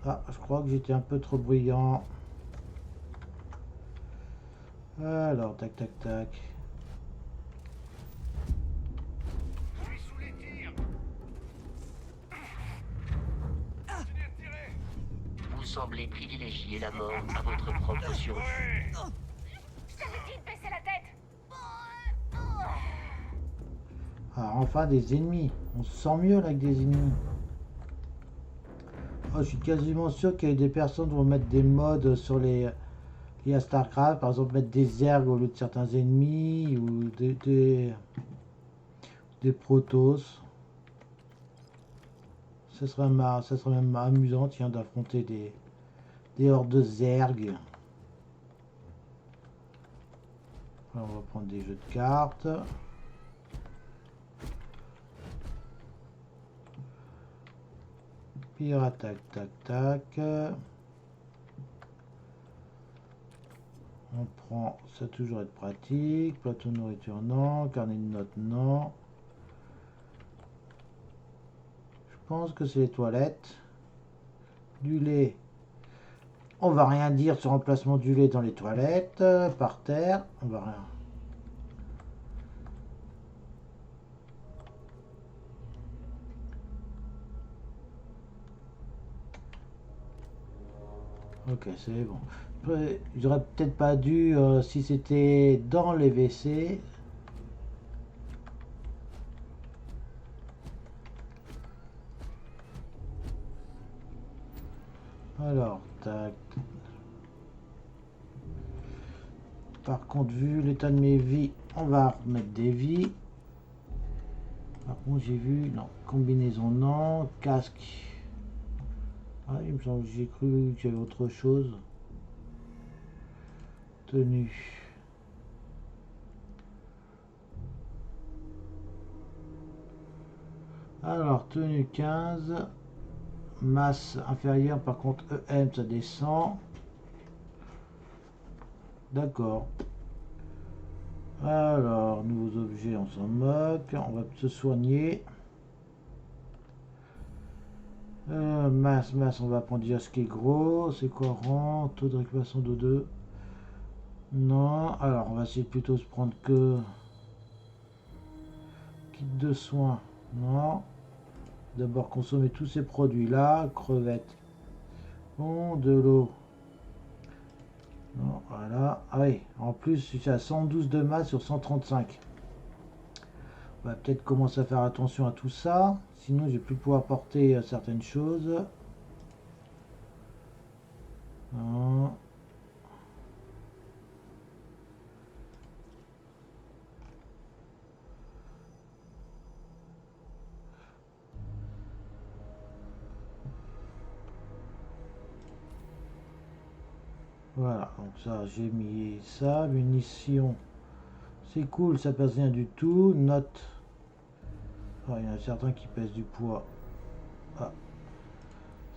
Ah, je crois que j'étais un peu trop bruyant. Alors, tac, tac, tac. Je suis sous les tirs. Vous semblez privilégier la mort à votre propre survie. Je t'avais dit de baisser la tête. Ah, enfin des ennemis. On se sent mieux là avec des ennemis. Oh, je suis quasiment sûr qu'il y a des personnes qui vont mettre des mods sur les à StarCraft, par exemple mettre des ergs au lieu de certains ennemis ou des protos. Ça serait même amusant, tiens, d'affronter des hordes de zergs. Alors, on va prendre des jeux de cartes. Pirate, tac, tac, tac. On prend, ça a toujours être pratique. Plateau de nourriture, non. Carnet de notes, non. Je pense que c'est les toilettes. Du lait. On va rien dire sur l'emplacement du lait dans les toilettes. Par terre. On va rien. Ok, c'est bon. J'aurais peut-être pas dû, si c'était dans les WC. Alors, tac. Par contre, vu l'état de mes vies, on va remettre des vies. Par contre, j'ai vu, non, combinaison, non, casque. Ah, il me semble que j'ai cru qu'il y avait autre chose. Tenue. Alors, tenue 15. Masse inférieure, par contre, EM, ça descend. D'accord. Alors, nouveaux objets, on s'en moque. On va se soigner. Masse, on va prendre déjà ce qui est gros. C'est quoi rang? Taux de récupération de 2. Non. Alors, on va essayer plutôt de se prendre que kit de soins. Non. D'abord consommer tous ces produits-là. Crevettes. Bon, de l'eau. Non, voilà. Ah oui, en plus, je suis à 112 de masse sur 135. On va peut-être commencer à faire attention à tout ça. Sinon, je vais plus pouvoir porter certaines choses. Non. Voilà, donc ça, j'ai mis ça. Munitions, c'est cool, ça pèse rien du tout. Note. Ah, il y en a certains qui pèsent du poids. Ah,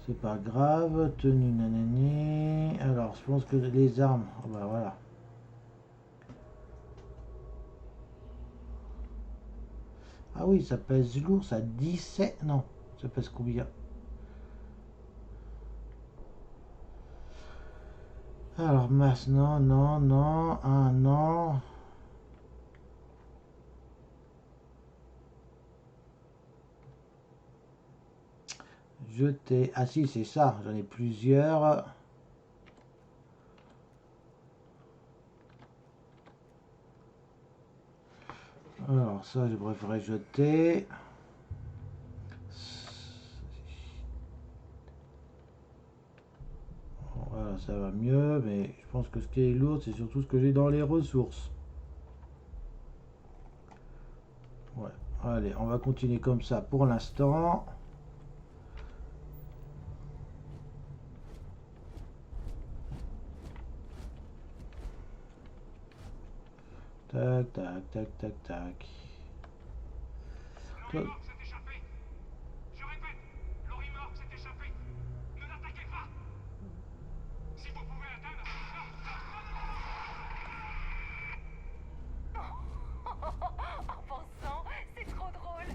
c'est pas grave. Tenue, nanani. Alors, je pense que les armes, oh bah voilà. Ah oui, ça pèse lourd, ça 17. Non, ça pèse combien? Alors, masse, non, non, non, un non. Jeter. Ah si, c'est ça, j'en ai plusieurs. Alors, ça, je préférerais jeter. Voilà, ça va mieux, mais je pense que ce qui est lourd, c'est surtout ce que j'ai dans les ressources. Ouais, allez, on va continuer comme ça pour l'instant. Tac, tac, tac, tac, tac. Toi- Bon sang, c'est trop drôle.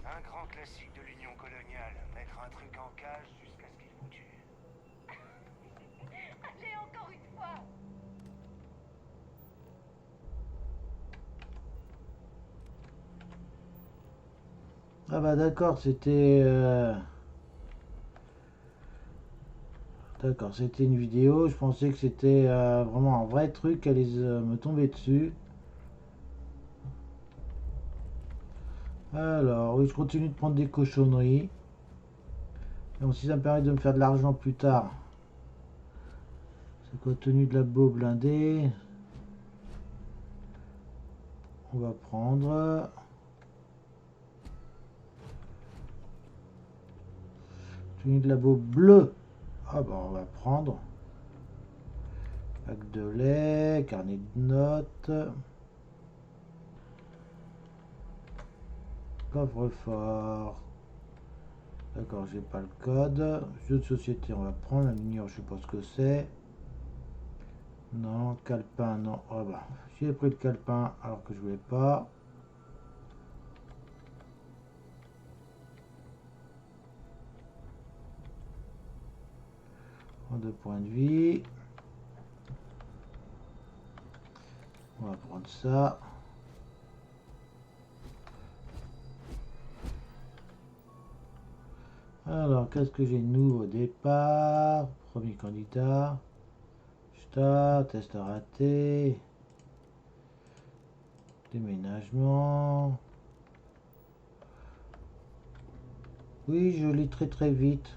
Un grand classique de l'Union coloniale, mettre un truc en cage jusqu'à ce qu'il vous tue. toi. Ah bah d'accord, c'était... D'accord, c'était une vidéo. Je pensais que c'était vraiment un vrai truc qui allait me tomber dessus. Alors, oui, je continue de prendre des cochonneries. Et si ça me permet de me faire de l'argent plus tard. C'est contenu de labo blindé. On va prendre. Tenue de labo bleu. Ah bah on va prendre. Pack de lait, carnet de notes. Coffre-fort. D'accord, j'ai pas le code. Jeu de société, on va prendre. Un ignore, je sais pas ce que c'est. Non, calepin, non. Ah bah, j'ai pris le calepin alors que je voulais pas. En 2 points de vie. On va prendre ça. Alors, qu'est-ce que j'ai de nouveau au départ? Premier candidat. Start, test raté. Déménagement. Oui, je lis très très vite.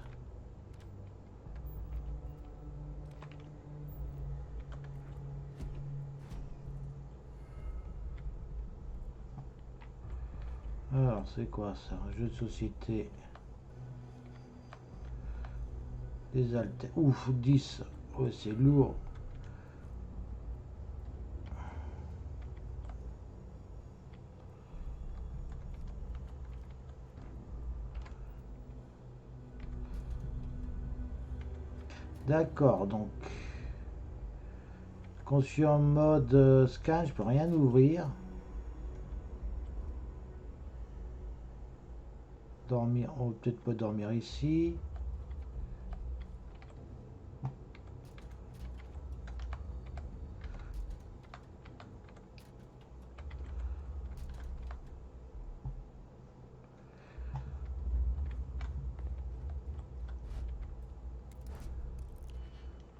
Alors, c'est quoi ça? Un jeu de société. Des haltères. Ouf, 10. Ouais, c'est lourd. D'accord, donc. Quand je suis en mode scan, je peux rien ouvrir. Dormir, on va peut-être pas dormir ici.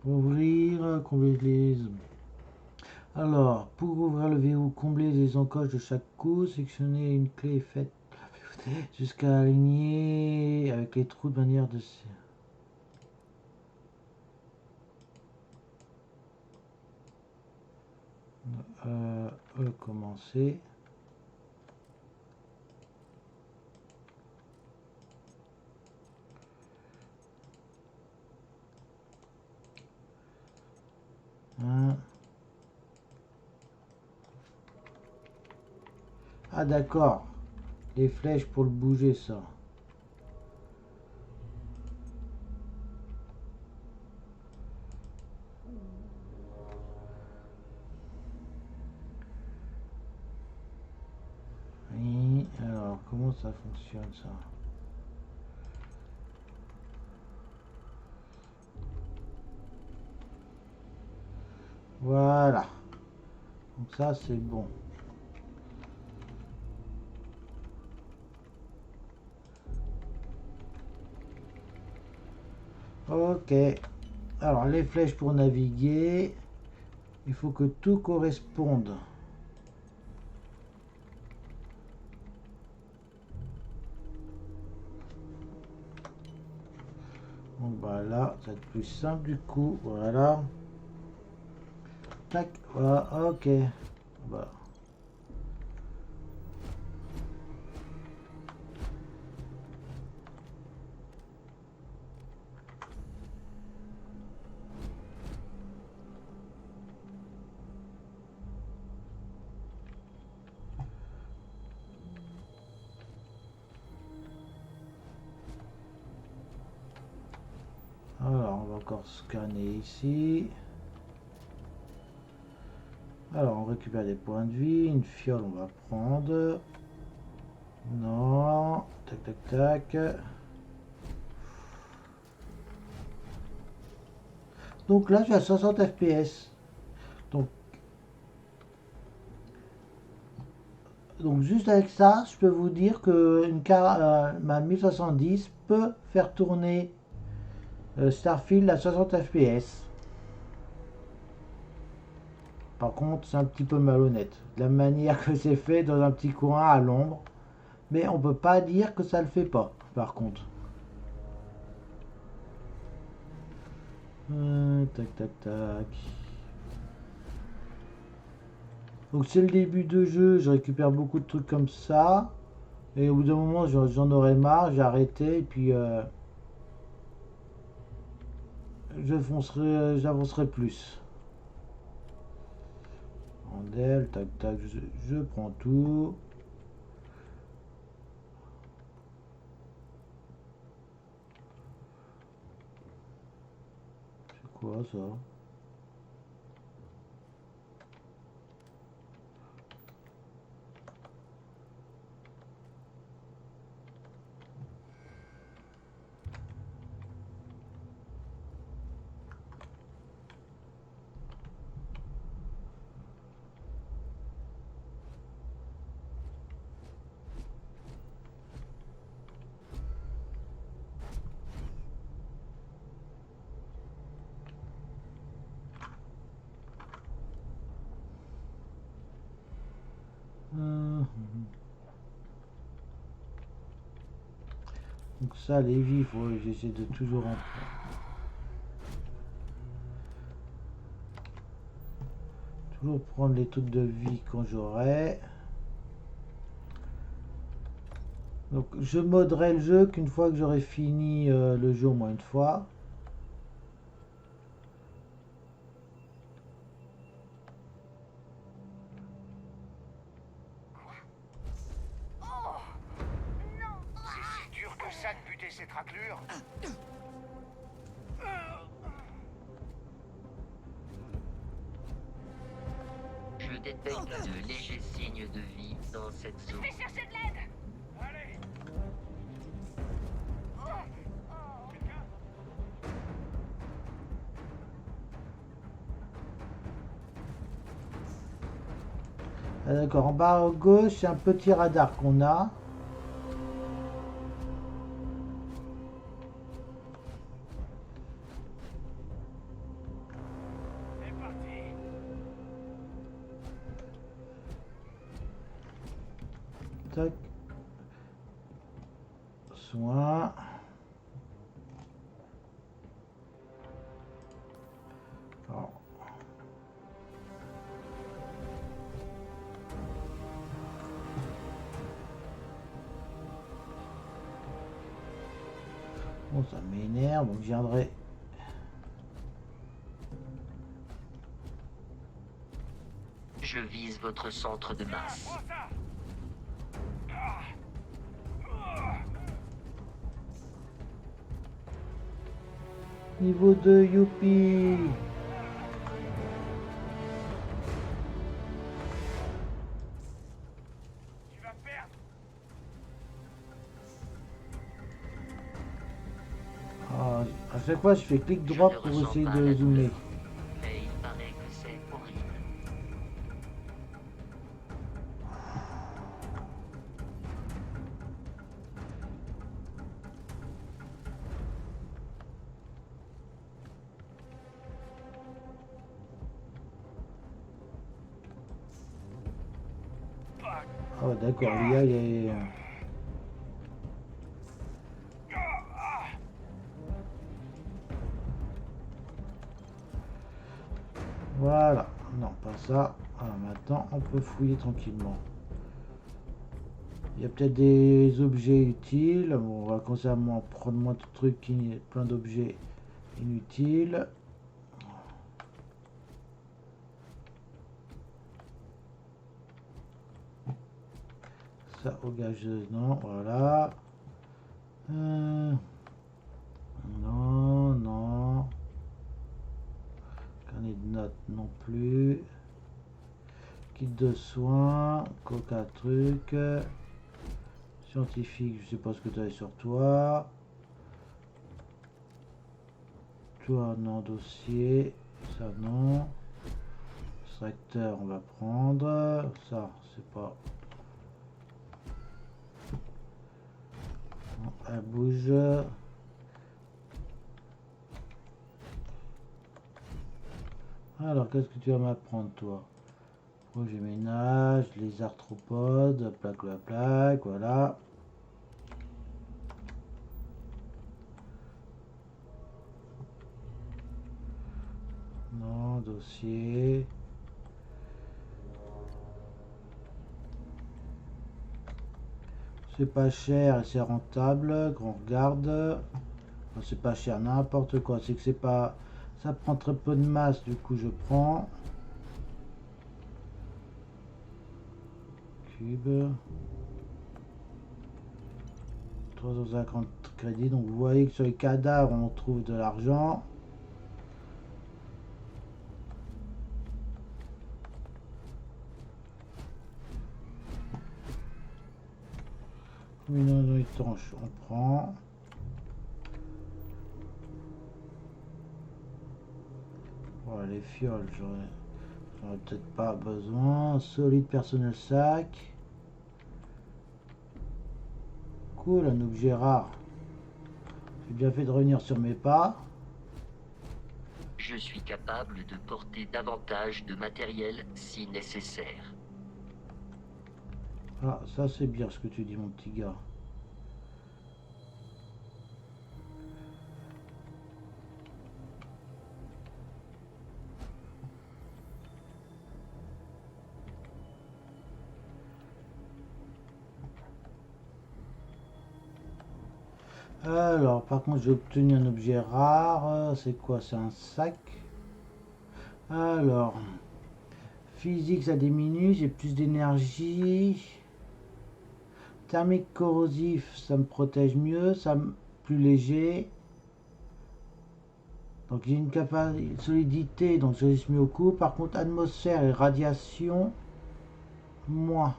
Ouvrir, combler les... Alors, pour ouvrir le verrou, combler les encoches de chaque coup, sectionner une clé faite jusqu'à aligner avec les trous de manière de... Commencer. Ah d'accord, les flèches pour le bouger ça. Oui, alors comment ça fonctionne ça? Voilà. Donc ça c'est bon. Ok. Alors les flèches pour naviguer. Il faut que tout corresponde. Donc bah là, ça va être plus simple du coup. Voilà. Tac. Voilà. Ok. Bah. Alors, on va encore scanner ici. Alors, on récupère des points de vie. Une fiole, on va prendre. Non. Tac, tac, tac. Donc là, je suis à 60 FPS. Donc juste avec ça, je peux vous dire que ma 1070 peut faire tourner Starfield à 60 FPS. Par contre, c'est un petit peu malhonnête. De la manière que c'est fait dans un petit coin à l'ombre. Mais on peut pas dire que ça le fait pas, par contre. Tac, tac, tac. Donc c'est le début de jeu, je récupère beaucoup de trucs comme ça. Et au bout d'un moment, j'en aurais marre, j'ai arrêté et puis j'avancerai plus. Randel, tac tac, je prends tout. C'est quoi ça? Donc ça, les vies, j'essaie de toujours prendre les trucs de vie quand j'aurai. Donc je moderai le jeu qu'une fois que j'aurai fini le jeu au moins une fois. Cette raclure. Je détecte de légers signes de vie dans cette zone. Je vais chercher de l'aide. Allez. Ah, d'accord, en bas à gauche, c'est un petit radar qu'on a. Tac. Soin. Alors. Bon, ça m'énerve, donc je viendrai. Je vise votre centre de masse. Niveau 2, youpi! Tu vas perdre. Ah, à chaque fois, je fais clic droit pour essayer de zoomer. Mais il paraît que c'est horrible. Oh, d'accord, l'IA est. Voilà, non, pas ça. Alors maintenant, on peut fouiller tranquillement. Il y a peut-être des objets utiles. Bon, on va commencer à prendre moins de trucs, plein d'objets inutiles. Ça au gageuse, non, voilà. Non, non. Carnet de notes non plus. Kit de soins, coca truc. Scientifique, je sais pas ce que tu as sur toi. Toi, non, dossier. Ça, non. Extracteur, on va prendre. Ça, c'est pas... Non, elle bouge. Alors, qu'est-ce que tu vas m'apprendre, toi? Projet ménage, les arthropodes, plaque, voilà. Non, dossier. C'est pas cher et c'est rentable, qu'on regarde. Enfin, c'est pas cher, n'importe quoi. C'est que c'est pas... Ça prend très peu de masse, du coup je prends. Cube. 350 crédits. Donc vous voyez que sur les cadavres, on trouve de l'argent. Une étanche, on prend. Voilà, les fioles, j'en ai peut-être pas besoin. Solide personnel sac. Cool, un objet rare. J'ai bien fait de revenir sur mes pas. Je suis capable de porter davantage de matériel si nécessaire. Ah, ça c'est bien ce que tu dis, mon petit gars. Alors, par contre, j'ai obtenu un objet rare. C'est quoi? C'est un sac. Alors, physique, ça diminue. J'ai plus d'énergie. Thermique corrosif, ça me protège mieux. Ça me plus léger. Donc, j'ai une capacité solidité. Donc, je résiste mieux au coup. Par contre, atmosphère et radiation, moins.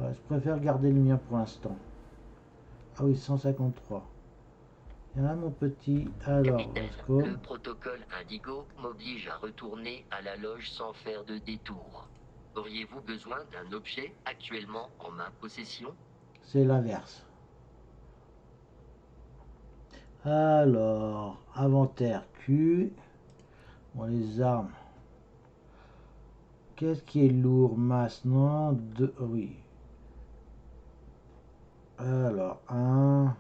Ouais, je préfère garder le mien pour l'instant. Ah oui, 153. Il y en a mon petit. Alors, Capitaine, Roscoe. le protocole Indigo m'oblige à retourner à la loge sans faire de détour. Auriez-vous besoin d'un objet actuellement en ma possession? C'est l'inverse. Alors, inventaire Q. Bon, les armes. Qu'est-ce qui est lourd? Masse, non? Deux, oui. Alors, un.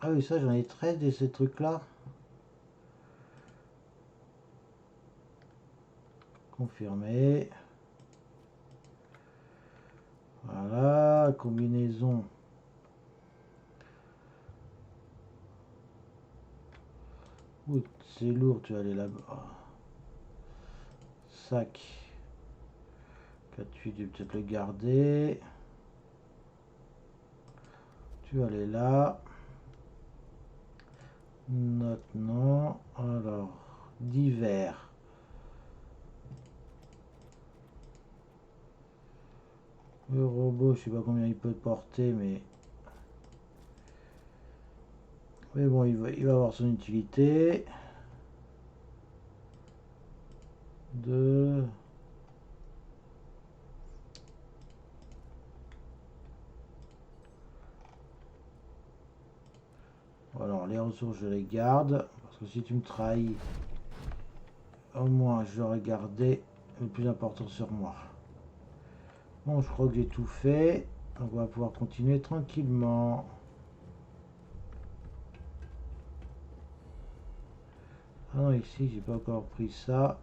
Ah oui, ça, j'en ai 13 de ces trucs-là. Confirmé. Voilà, combinaison. Ouh, c'est lourd, tu vas aller là-bas. Sac. 4-8, je vais peut-être le garder. Tu vas aller là. Note, non. Alors, divers. Le robot, je sais pas combien il peut porter, mais bon, il va avoir son utilité. 2. Alors, les ressources, je les garde. Parce que si tu me trahis, au moins, j'aurais gardé le plus important sur moi. Bon, je crois que j'ai tout fait. Donc, on va pouvoir continuer tranquillement. Ah non, ici, j'ai pas encore pris ça.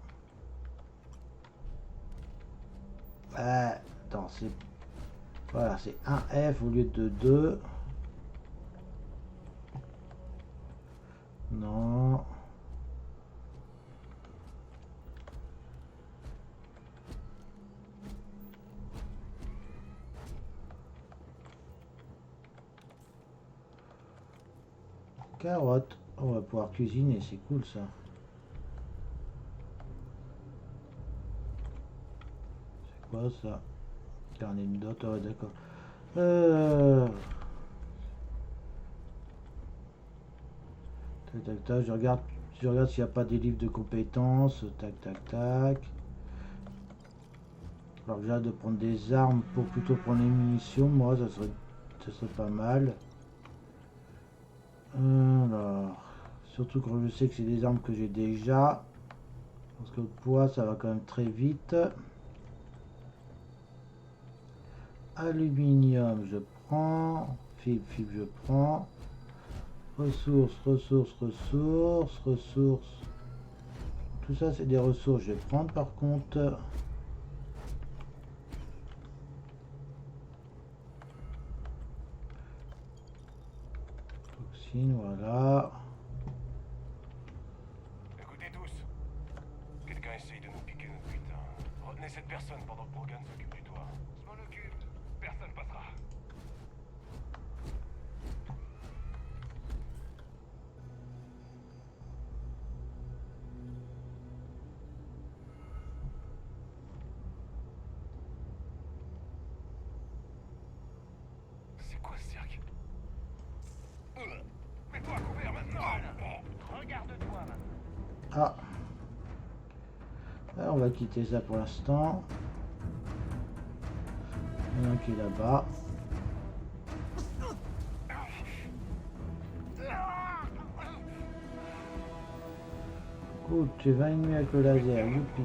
Attends, c'est... Voilà, c'est 1F au lieu de 2. Non. Carotte. On va pouvoir cuisiner, c'est cool ça. C'est quoi ça? Carnet de notes, ouais, d'accord. Tac, tac, tac. Je regarde s'il n'y a pas des livres de compétences. Tac, tac, tac. Alors que j'ai hâte de prendre des armes pour plutôt prendre les munitions. Moi, ça serait pas mal. Alors, surtout quand je sais que c'est des armes que j'ai déjà. Parce que le poids, ça va quand même très vite. Aluminium, je prends. Fibre, je prends. Ressources. Tout ça, c'est des ressources. Je vais prendre par contre. Toxine, voilà. Écoutez tous. Quelqu'un essaye de nous piquer notre putain. Retenez cette personne pendant que Brogan s'occupe du toit. Je m'en occupe. Personne passera. C'est quoi ce cirque? Mets-toi à couvert maintenant. Regarde-toi maintenant. Ah. Alors, on va quitter ça pour l'instant. Il y en a un qui est là-bas. Cool, tu vas ennemis avec le laser, youpi.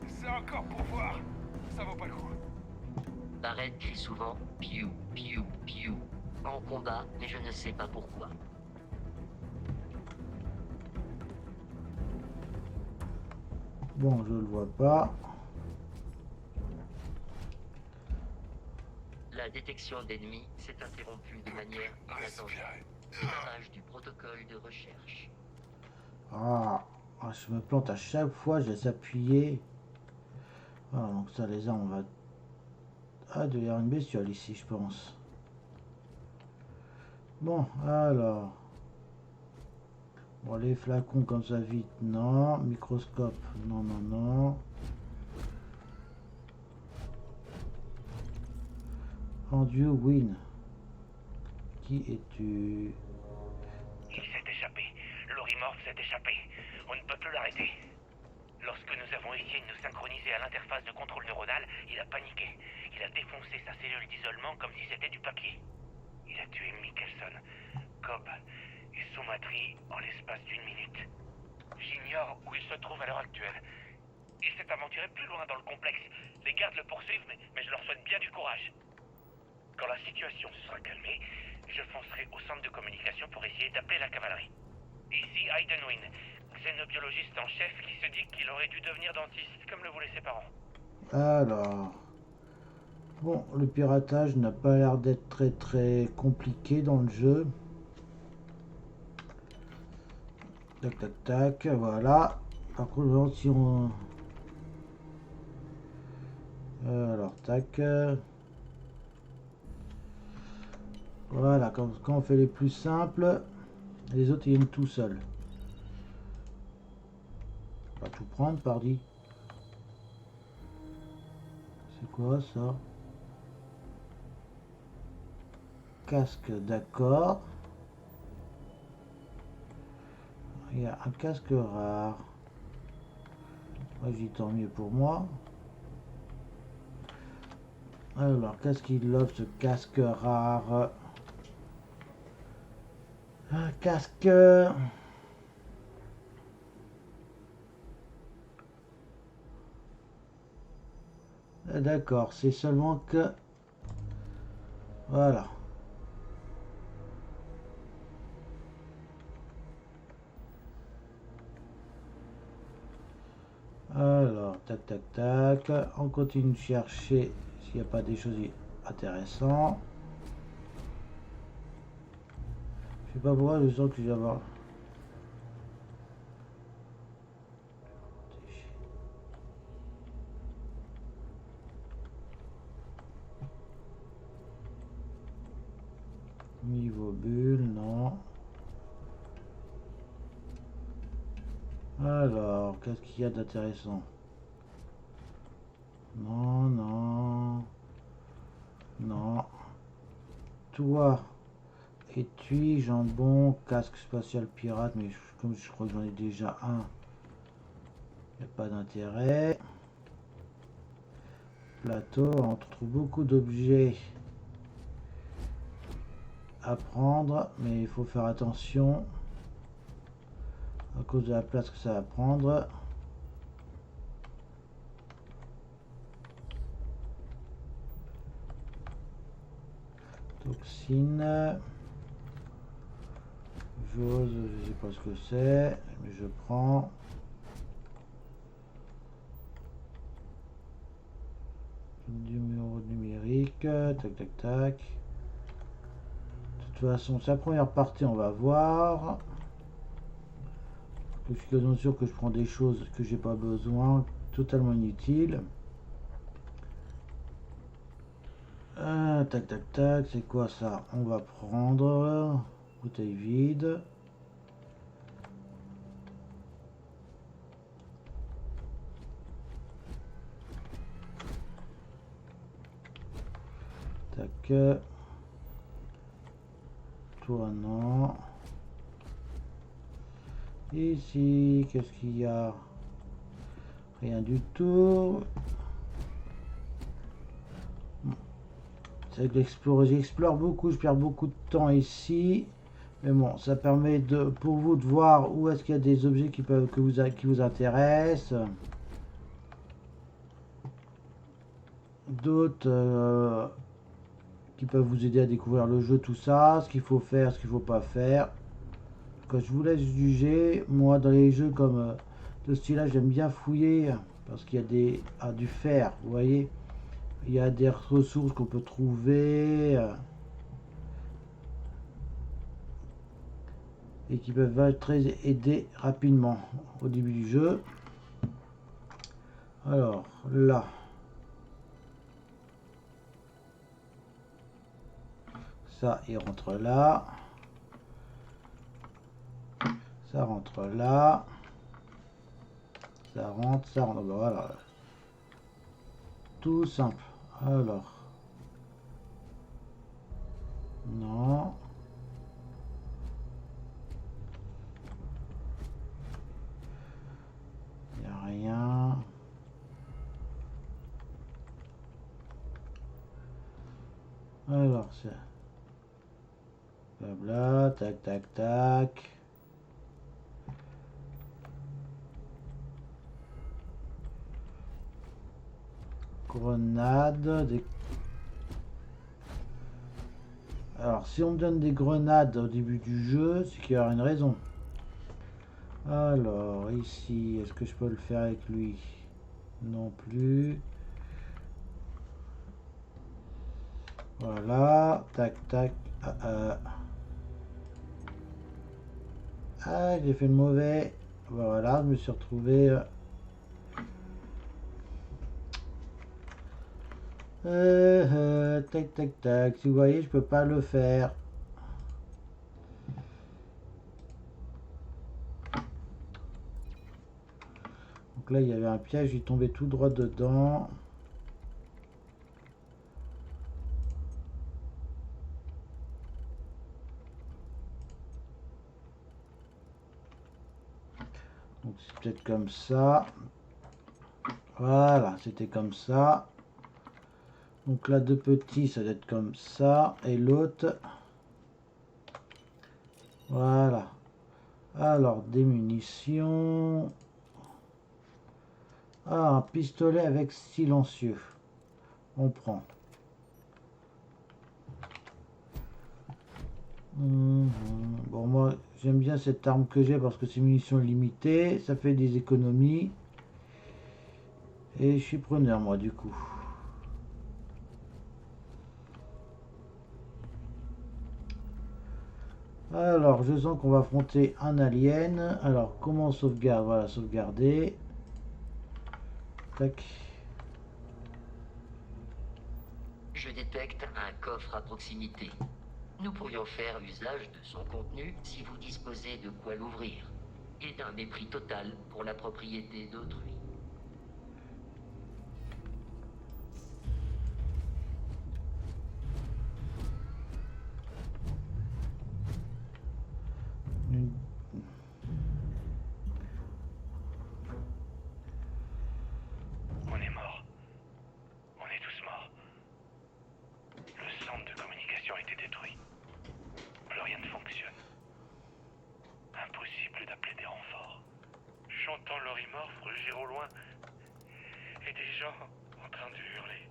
C'est encore pour voir. Ça vaut pas le coup. Barrett crie souvent piou, piou, piou en combat, mais je ne sais pas pourquoi. Bon, je le vois pas. La détection d'ennemis s'est interrompue de manière inattendue. Page du protocole de recherche. Ah, je me plante à chaque fois, je laisse appuyer. Voilà, donc ça, les armes, on va... Ah, il doit y avoir une bestiole ici, je pense. Bon, alors... Bon, les flacons comme ça, vite, non. Microscope, non, non, non. Rendu, win. Qui es-tu? Il s'est échappé. L'Orimorph s'est échappé. On ne peut plus l'arrêter. Lorsque nous avons essayé de nous synchroniser à l'interface de contrôle neuronal, il a paniqué. Il a défoncé sa cellule d'isolement comme si c'était du papier. Il a tué Mikkelson, Cobb et Soumatri en l'espace d'une minute. J'ignore où il se trouve à l'heure actuelle. Il s'est aventuré plus loin dans le complexe. Les gardes le poursuivent, mais je leur souhaite bien du courage. Quand la situation se sera calmée, je foncerai au centre de communication pour essayer d'appeler la cavalerie. Ici, Hayden Wynne, xénobiologiste en chef qui se dit qu'il aurait dû devenir dentiste, comme le voulaient ses parents. Alors... Bon, le piratage n'a pas l'air d'être très très compliqué dans le jeu. Tac, tac, tac, voilà. Par contre, si on... alors, tac... Voilà, quand on fait les plus simples, les autres ils viennent tout seuls. On va tout prendre, pardi. C'est quoi ça? Casque, d'accord. Il y a un casque rare. Moi, j'y tant mieux pour moi. Alors, qu'est-ce qu'il offre ce casque rare? Un casque. D'accord, c'est seulement que... Voilà. Alors, tac, tac, tac. On continue de chercher s'il n'y a pas des choses intéressantes. Je sais pas pourquoi, je sens que je vais avoir... Niveau bulle, non. Alors, qu'est-ce qu'il y a d'intéressant? Non, non. Non. Toi. Étui, jambon, casque spatial pirate, mais comme je crois que j'en ai déjà un, il n'y a pas d'intérêt. Plateau, on trouve beaucoup d'objets à prendre, mais il faut faire attention à cause de la place que ça va prendre. Toxine. Chose, je sais pas ce que c'est, mais je prends. Numéro numérique, tac tac tac. De toute façon, sa première partie, on va voir. Je suis quasiment sûr que je prends des choses que j'ai pas besoin, totalement inutiles. Tac tac tac, c'est quoi ça? On va prendre bouteille vide. Tac. Toi non. Ici, qu'est-ce qu'il y a? Rien du tout. C'est que j'explore beaucoup, je perds beaucoup de temps ici. Mais bon, ça permet pour vous de voir où est-ce qu'il y a des objets qui vous intéressent. D'autres qui peuvent vous aider à découvrir le jeu, tout ça, ce qu'il faut faire, ce qu'il faut pas faire. Quand je vous laisse juger, moi dans les jeux comme de ce style-là, j'aime bien fouiller parce qu'il y a du fer, vous voyez. Il y a des ressources qu'on peut trouver et qui peuvent très aider rapidement au début du jeu. Alors là, ça il rentre là, ça rentre là, ça rentre, voilà, tout simple. Alors non, il n'y a rien. Alors c'est blabla, tac tac tac. Grenades, alors si on me donne des grenades au début du jeu, c'est qu'il y aura une raison. Alors ici, est-ce que je peux le faire avec lui? Non plus. Voilà, tac tac. Ah, j'ai fait le mauvais. Voilà, je me suis retrouvé. Tac tac tac. Si vous voyez, je peux pas le faire. Donc là, il y avait un piège, j'y tombé tout droit dedans. Donc c'est peut-être comme ça. Voilà, c'était comme ça. Donc là, deux petits, ça doit être comme ça. Et l'autre. Voilà. Alors, des munitions. Ah, un pistolet avec silencieux. On prend. Bon, moi, j'aime bien cette arme que j'ai parce que c'est munitions limitées. Ça fait des économies. Et je suis preneur, moi, du coup. Alors, je sens qu'on va affronter un alien. Alors, comment on sauvegarde? Voilà, sauvegarder. Tac. Je détecte un coffre à proximité. Nous pourrions faire usage de son contenu si vous disposez de quoi l'ouvrir. Et d'un mépris total pour la propriété d'autrui. J'entends l'orimorphe rugir au loin. Et des gens en train de hurler.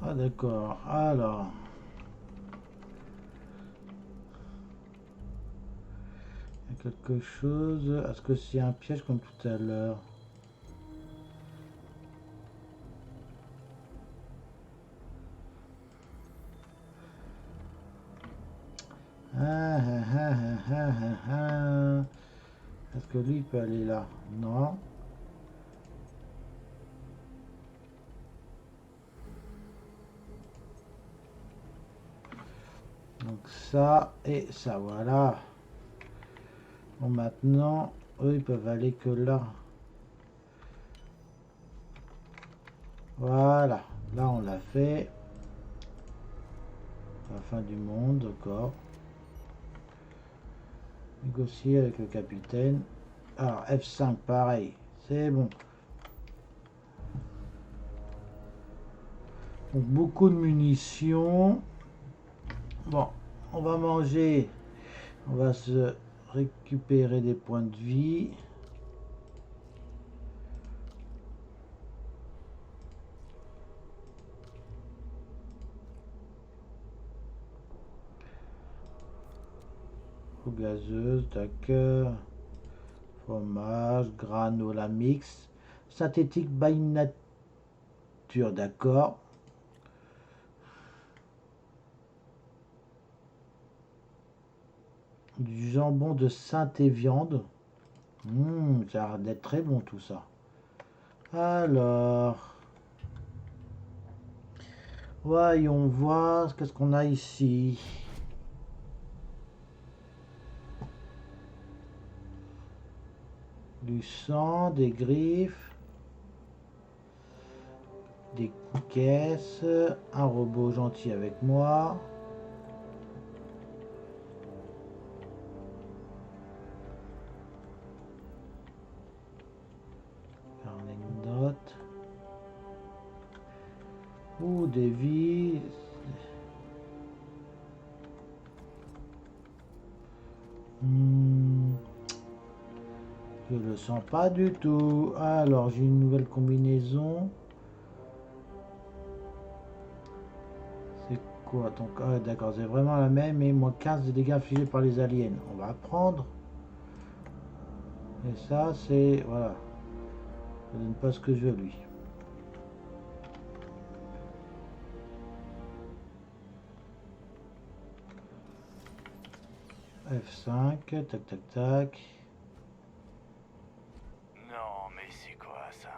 Ah d'accord, alors... Il y a quelque chose... Est-ce que c'est un piège comme tout à l'heure? Est-ce que lui il peut aller là? Non. Donc ça et ça, voilà. Bon, maintenant, eux ils peuvent aller que là. Voilà, là on l'a fait. La fin du monde, d'accord. Négocier avec le capitaine. Alors F5 pareil, c'est bon. Donc beaucoup de munitions. Bon, on va manger. On va se récupérer des points de vie. Eau gazeuse, d'accord. Fromage, granola mix, synthétique by nature, d'accord. Du jambon de synthé viande. Ça a l'air d'être très bon tout ça. Alors, voyons voir qu'est-ce qu'on a ici. Du sang, des griffes, des caisses, un robot gentil avec moi. Carnet de notes. Ou des vies. Je le sens pas du tout. Alors j'ai une nouvelle combinaison. C'est quoi donc? Ah, d'accord, c'est vraiment la même. Et moins 15 de dégâts infligés par les aliens. On va prendre. Et ça c'est... Voilà. Ça donne pas ce que je veux lui. F5. Tac tac tac. Non, mais c'est quoi ça?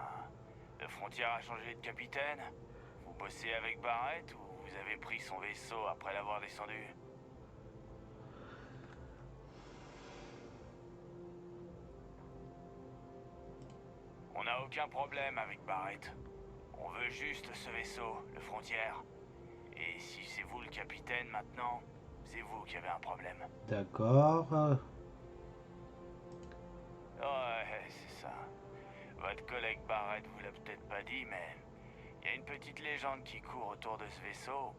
Le Frontière a changé de capitaine? Vous bossez avec Barrett ou vous avez pris son vaisseau après l'avoir descendu? On n'a aucun problème avec Barrett. On veut juste ce vaisseau, le Frontière. Et si c'est vous le capitaine maintenant, c'est vous qui avez un problème. D'accord. Ouais, c'est ça. Votre collègue Barrett vous l'a peut-être pas dit, mais il y a une petite légende qui court autour de ce vaisseau.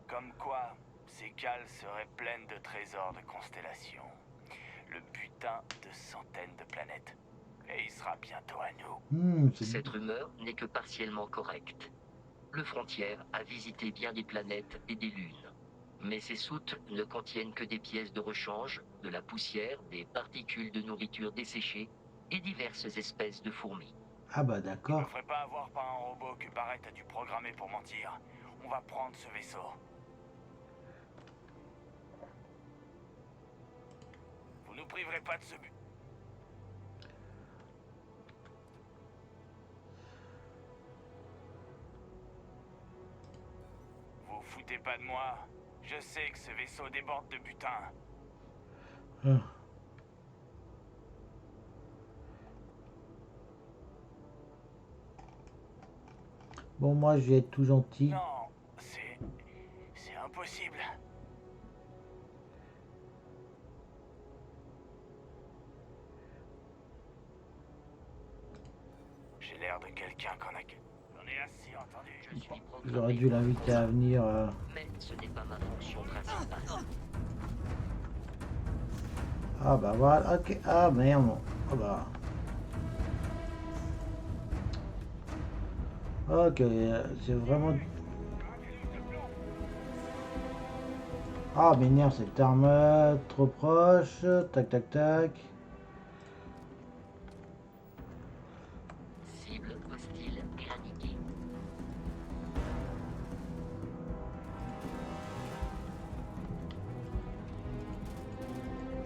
Comme quoi, ces cales seraient pleines de trésors de constellations. Le butin de centaines de planètes. Et il sera bientôt à nous. Cette rumeur n'est que partiellement correcte. Le Frontière a visité bien des planètes et des lunes. Mais ces soutes ne contiennent que des pièces de rechange, de la poussière, des particules de nourriture desséchée et diverses espèces de fourmis. Ah bah d'accord. Je me ferai pas avoir par un robot que Barrett a dû programmer pour mentir. On va prendre ce vaisseau. Vous nous priverez pas de ce but. Vous foutez pas de moi. Je sais que ce vaisseau déborde de butin. Bon, moi, je vais être tout gentil. Non, c'est impossible. J'ai l'air de quelqu'un qu'on a... J'en ai assez entendu. Je suis J'aurais dû l'inviter à venir. Mais ce n'est pas ma fonction principale. Ah bah voilà, ok. Ah merde. Ah bah. Ok, c'est vraiment... Ah m'énerve cette arme trop proche. Tac tac tac. Cible hostile éradiquée.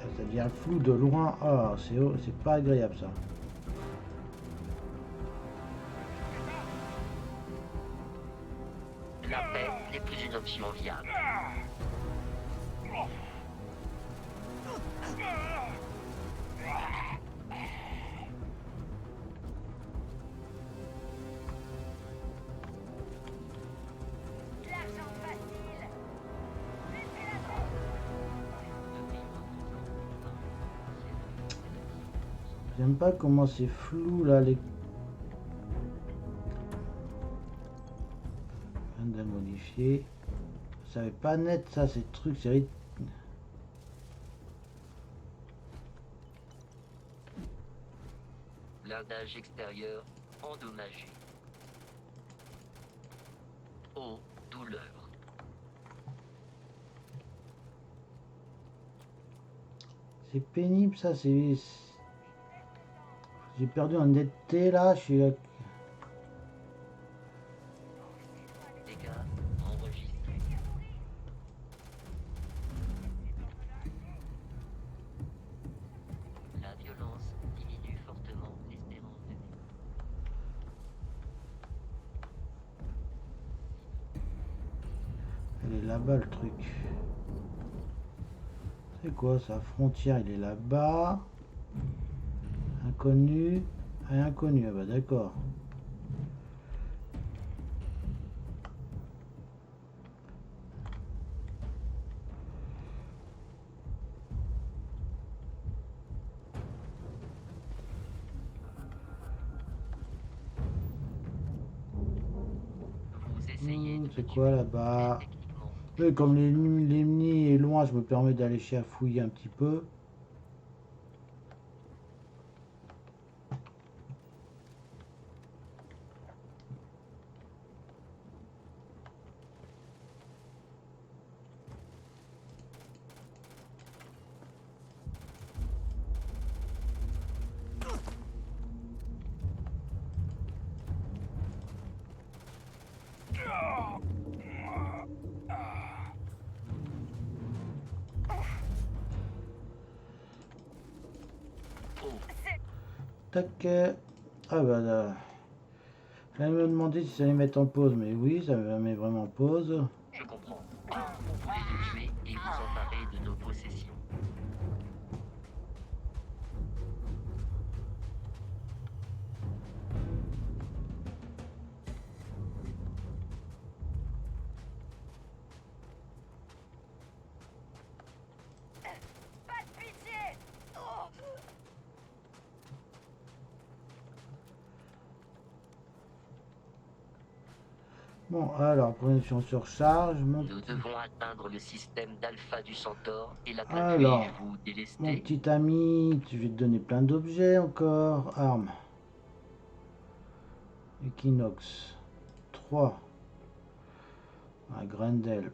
Ça devient flou de loin. Ah, c'est pas agréable ça. La paix n'est plus une option viable. J'aime pas comment c'est flou là les... De modifier. Ça va pas net ça, ces trucs, c'est... Blindage extérieur endommagé. Oh, douleur. C'est pénible ça, c'est... J'ai perdu en netteté là, je suis... Dégâts enregistrés. La violence diminue fortement l'espérance de vie. Elle est là-bas le truc. C'est quoi ça? Frontière, il est là-bas. Inconnu. Inconnu, ah bah d'accord. Vous essayez de C'est me quoi tuer, là-bas? mais techniquement, Oui, comme l'ennemi est loin, je me permets d'aller fouiller un petit peu. Tac. Ah bah là. J'allais me demander si ça allait mettre en pause, mais oui, ça me met vraiment en pause. je comprends. Vous voulez nous tuer et vous emparer de nos possessions. Bon, alors, connexion sur charge. Nous devons atteindre le système d'Alpha du Centaure et la planète. Alors, Puis-je vous mon délester? petit ami, je vais te donner plein d'objets encore. Armes. Equinox. 3. Ah, Grendel.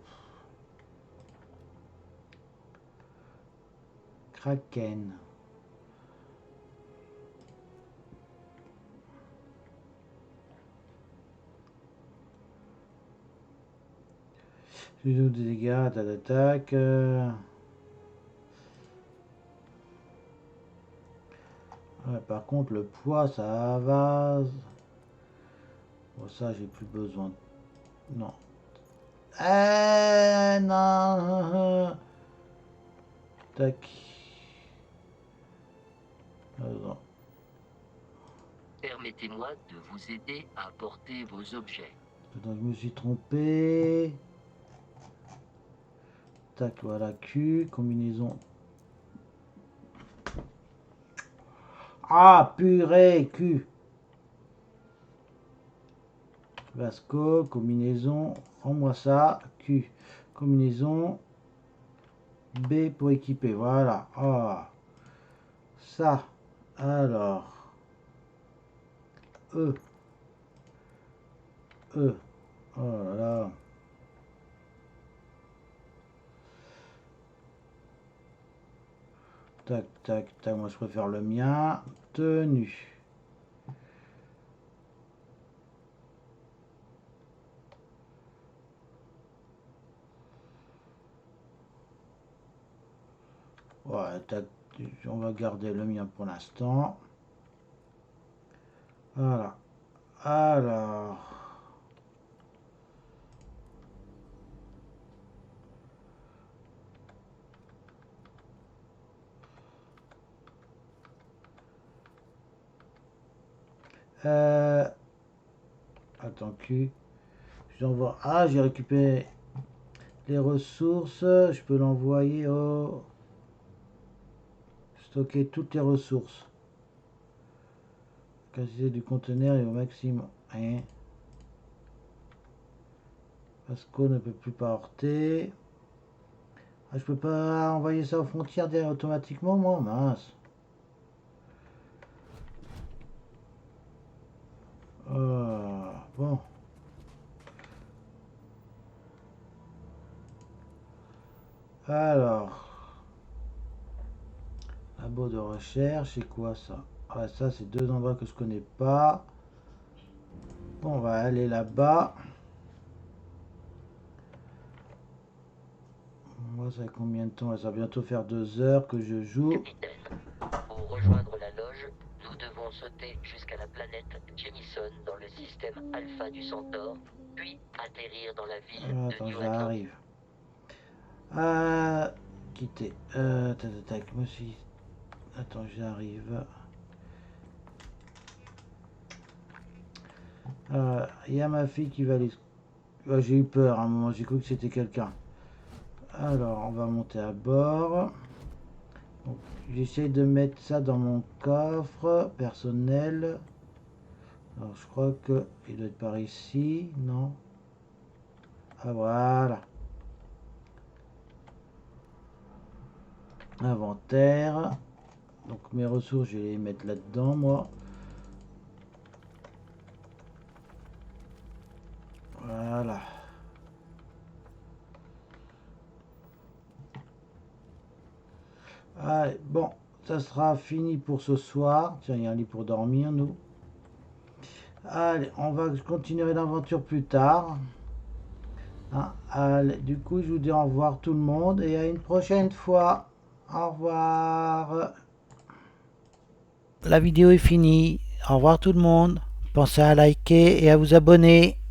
Kraken. Des dégâts, d'attaque. Ouais, par contre, le poids, ça va. Bon, ça, j'ai plus besoin. Non. Non. Tac. Non. Permettez-moi de vous aider à porter vos objets. Donc, je me suis trompé. Tac, voilà, Q, combinaison. Ah, purée, Q. Vasco, combinaison, rends-moi ça, Q. Combinaison, B pour équiper, voilà. Ah, ça. Alors. Oh là là. Tac, tac, tac. Moi, je préfère le mien. Tenue. Ouais, tac, on va garder le mien pour l'instant. Voilà. Alors. Attends, Q. J'envoie. Ah, j'ai récupéré les ressources. Je peux l'envoyer au. Stocker toutes les ressources. Quantité du conteneur est au maximum. Hein. Pasco ne peut plus porter. Ah, je peux pas envoyer ça aux frontières automatiquement, moi, mince. Bon. Alors. Labo de recherche, c'est quoi ça? Ah, ça, c'est deux endroits que je connais pas. Bon, on va aller là-bas. Moi, ça fait combien de temps? Ça va bientôt faire 2 heures que je joue. Capitaine, pour rejoindre la loge, nous devons sauter jusqu'à la planète Jemison dans le système Alpha du Centaure, puis atterrir dans la ville de Attends, New Atlantis. j'arrive. Quitter. Tac, moi aussi. Attends, j'arrive. Il y a ma fille qui va aller. J'ai eu peur à un moment, j'ai cru que c'était quelqu'un. Alors, on va monter à bord. J'essaie de mettre ça dans mon coffre personnel. Alors, je crois que il doit être par ici, non? Ah, voilà. Inventaire. Donc, mes ressources, je vais les mettre là-dedans, moi. Voilà. Allez, bon, ça sera fini pour ce soir. Tiens, il y a un lit pour dormir, nous. Allez, on va continuer l'aventure plus tard. Hein, allez, du coup, je vous dis au revoir tout le monde et à une prochaine fois. Au revoir. La vidéo est finie. Au revoir tout le monde. Pensez à liker et à vous abonner.